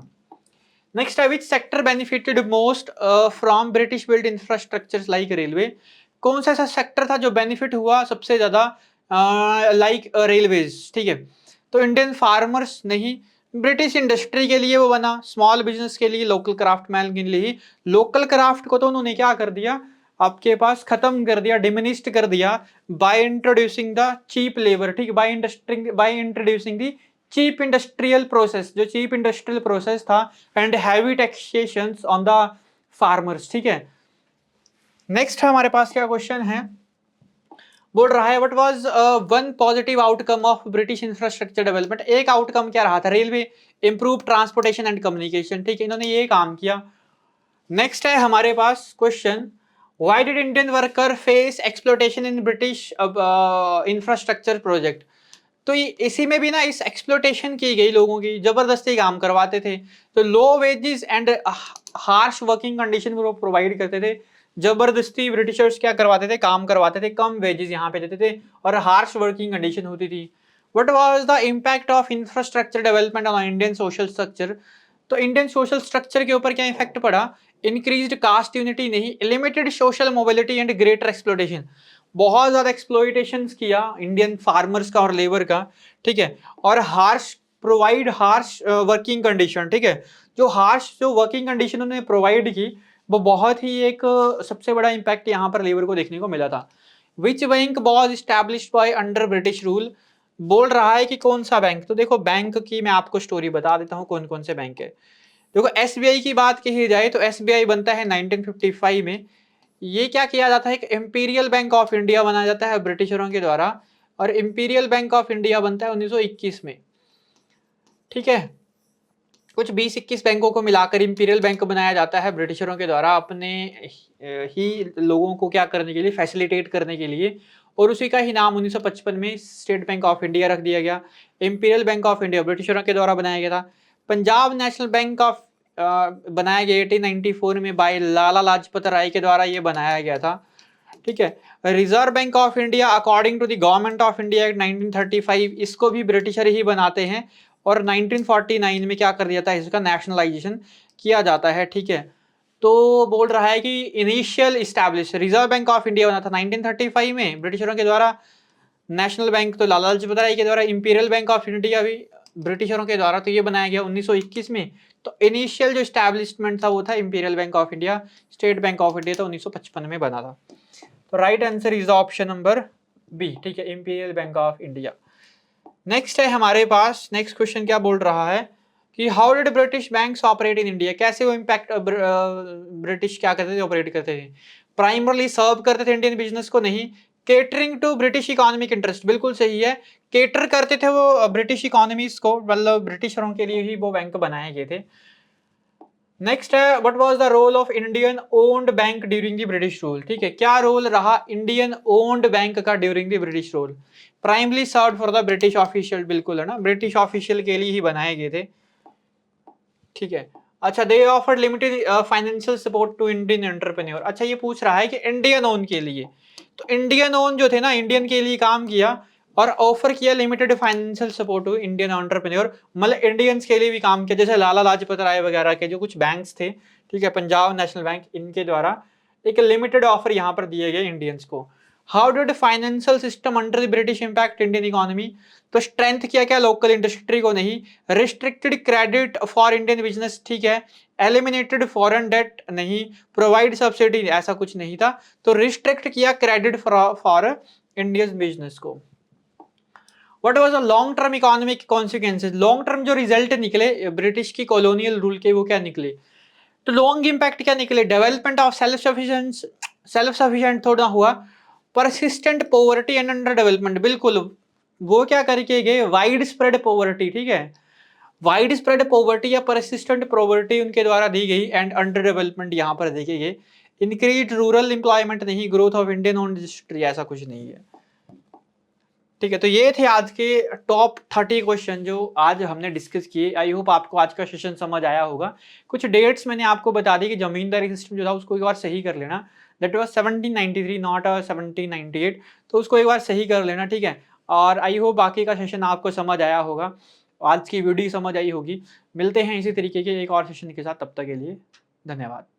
नेक्स्ट है which sector benefited most from British build infrastructures like railway. कौन सा ऐसा सेक्टर था जो बेनिफिट हुआ सबसे ज्यादा लाइक रेलवेज, ठीक है। तो इंडियन फार्मर्स नहीं, ब्रिटिश इंडस्ट्री के लिए वो बना, स्मॉल बिजनेस के लिए, लोकल क्राफ्टमैन के लिए। लोकल क्राफ्ट को तो उन्होंने क्या कर दिया, आपके पास खत्म कर दिया, डिमिनिश्ड कर दिया by introducing the cheap labour, ठीक है, by introducing the cheap industrial process, जो चीप इंडस्ट्रियल प्रोसेस था, and heavy taxations on the farmers, ठीक है। नेक्स्ट हमारे पास क्या क्वेश्चन है, बोल रहा है what was one positive outcome of British infrastructure development. एक आउटकम क्या रहा था, railway improve transportation and communication, ठीक है, इन्होंने ये काम किया। नेक्स्ट है हमारे पास question, why did Indian worker face exploitation in British infrastructure project. तो इसी में भी ना इस एक्सप्लोटेशन की गई, लोगों की जबरदस्ती काम करवाते थे, तो low wages and harsh working condition वो प्रोवाइड करते थे। जबरदस्ती ब्रिटिशर्स क्या करवाते थे, काम करवाते थे, कम वेजेस यहाँ पे देते थे और हार्श वर्किंग कंडीशन होती थी। What was the impact of infrastructure development on Indian social structure. तो इंडियन सोशल स्ट्रक्चर के ऊपर क्या इफेक्ट पड़ा, इंक्रीज्ड कास्ट यूनिटी नहीं, limited social mobility and greater exploitation. बहुत ज्यादा एक्सप्लोइटेशन किया इंडियन फार्मर्स का और लेबर का, ठीक है, और harsh provide harsh working condition, ठीक है, जो वर्किंग कंडीशन उन्होंने प्रोवाइड की वो बहुत ही एक सबसे बड़ा इंपैक्ट यहाँ पर लेबर को देखने को मिला था। Which bank was established by under British rule. बोल रहा है कि कौन सा बैंक, तो देखो बैंक की मैं आपको स्टोरी बता देता हूँ कौन कौन से बैंक है। देखो एसबीआई की बात की जाए तो एसबीआई बनता है 1955 में। ये क्या किया जाता है, एक इंपीरियल बैंक ऑफ इंडिया बनाया जाता है ब्रिटिशरों के द्वारा, और इंपीरियल बैंक ऑफ इंडिया बनता है 1921 में, ठीक है। कुछ 20-21 बैंकों को मिलाकर इंपीरियल बैंक बनाया जाता है ब्रिटिशरों के द्वारा, अपने ही लोगों को क्या करने के लिए, फैसिलिटेट करने के लिए, और उसी का ही नाम 1955 में स्टेट बैंक ऑफ इंडिया रख दिया गया। इंपीरियल बैंक ऑफ इंडिया ब्रिटिशरों के द्वारा बनाया गया था। पंजाब नेशनल बैंक ऑफ बनाया गया 1894 में बाय लाला लाजपत राय के द्वारा, ये बनाया गया था, ठीक है। Reserve Bank of India according to the Government of India Act 1935, इसको भी ब्रिटिशर ही बनाते हैं, और 1949 में क्या कर दिया था, इसका नेशनलाइजेशन किया जाता है, ठीक है। तो बोल रहा है कि initial establish reserve Bank of India बना था 1935 में ब्रिटिशरों के द्वारा, नेशनल बैंक तो लाला लाजपत राय के द्वारा, इंपीरियल बैंक ऑफ इंडिया भी ब्रिटिशरों के द्वारा, तो ये बनाया गया 1921 में। तो इनिशियल जो स्टैब्लिशमेंट था वो था Imperial Bank of India, State Bank of India तो 1955 में बना था। तो right answer is option number B, ठीक है, Imperial Bank of India. Next है हमारे पास, नेक्स्ट क्वेश्चन क्या बोल रहा है कि how did British banks operate in India. कैसे वो इम्पैक्ट ब्रिटिश क्या करते थे, ऑपरेट करते थे। प्राइमरली सर्व करते थे इंडियन बिजनेस को, नहीं। Catering to British economic interest, बिल्कुल सही है, केटर करते थे वो ब्रिटिश इकोनॉमीज को, मतलब ब्रिटिशरों के लिए ही वो बैंक बनाए गए थे। नेक्स्ट है what was the role of Indian owned bank during the British rule, ठीक है, क्या रोल रहा इंडियन ओन्ड बैंक का during the British rule. Primarily serve for the British official, बिल्कुल है ना, ब्रिटिश ऑफिशियल के लिए ही बनाए गए थे, ठीक है। अच्छा, they offered limited financial support to Indian entrepreneur. अच्छा, ये पूछ रहा है कि इंडियन ओन के लिए, तो इंडियन ओन जो थे ना, इंडियन के लिए काम किया और ऑफर किया limited financial support to Indian entrepreneur, मतलब इंडियंस के लिए भी काम किया, जैसे लाला लाजपत राय वगैरह के जो कुछ बैंक्स थे, ठीक है, पंजाब नेशनल बैंक, इनके द्वारा एक लिमिटेड ऑफर यहाँ पर दिए गए इंडियंस को। How did financial system under the British impact Indian economy. तो स्ट्रेंथ किया क्या, लोकल इंडस्ट्री को, नहीं। Restricted credit for Indian business, ठीक है। एलिमिनेटेड फॉरेन डेट, नहीं। प्रोवाइड सब्सिडी, ऐसा कुछ नहीं था, तो रिस्ट्रिक्ट किया क्रेडिट फॉर इंडियन बिजनेस को। What was the long term economic consequences. Long term जो रिजल्ट निकले ब्रिटिश की कॉलोनियल रूल के, वो क्या निकले, तो लॉन्ग इंपैक्ट क्या निकले, डेवलपमेंट ऑफ सेल्फ सफिशिएंट थोड़ा हुआ, persistent poverty and under development, बिल्कुल वो क्या करके गए, वाइड स्प्रेड पॉवर्टी, ठीक है, वाइड स्प्रेड पॉवर्टी या परसिस्टेंट पॉवर्टी उनके द्वारा दी गई, एंड अंडर डेवलपमेंट यहाँ पर देखे गए। इंक्रीज रूरल एम्प्लॉयमेंट, नहीं। Growth of Indian own industry, ऐसा कुछ नहीं है, ठीक है। तो ये थे आज के टॉप 30 क्वेश्चन जो आज हमने डिस्कस किए। आई होप आपको आज का सेशन समझ आया होगा। कुछ डेट्स मैंने आपको बता दी कि जमींदारी सिस्टम जो था उसको एक बार सही कर लेना, दैट वाज 1793 नॉट 1798, तो उसको एक बार सही कर लेना, ठीक है। और आई होप बाकी का सेशन आपको समझ आया होगा। आज की वीडियो समझ आई होगी। मिलते हैं इसी तरीके के एक और सेशन के साथ, तब तक के लिए धन्यवाद।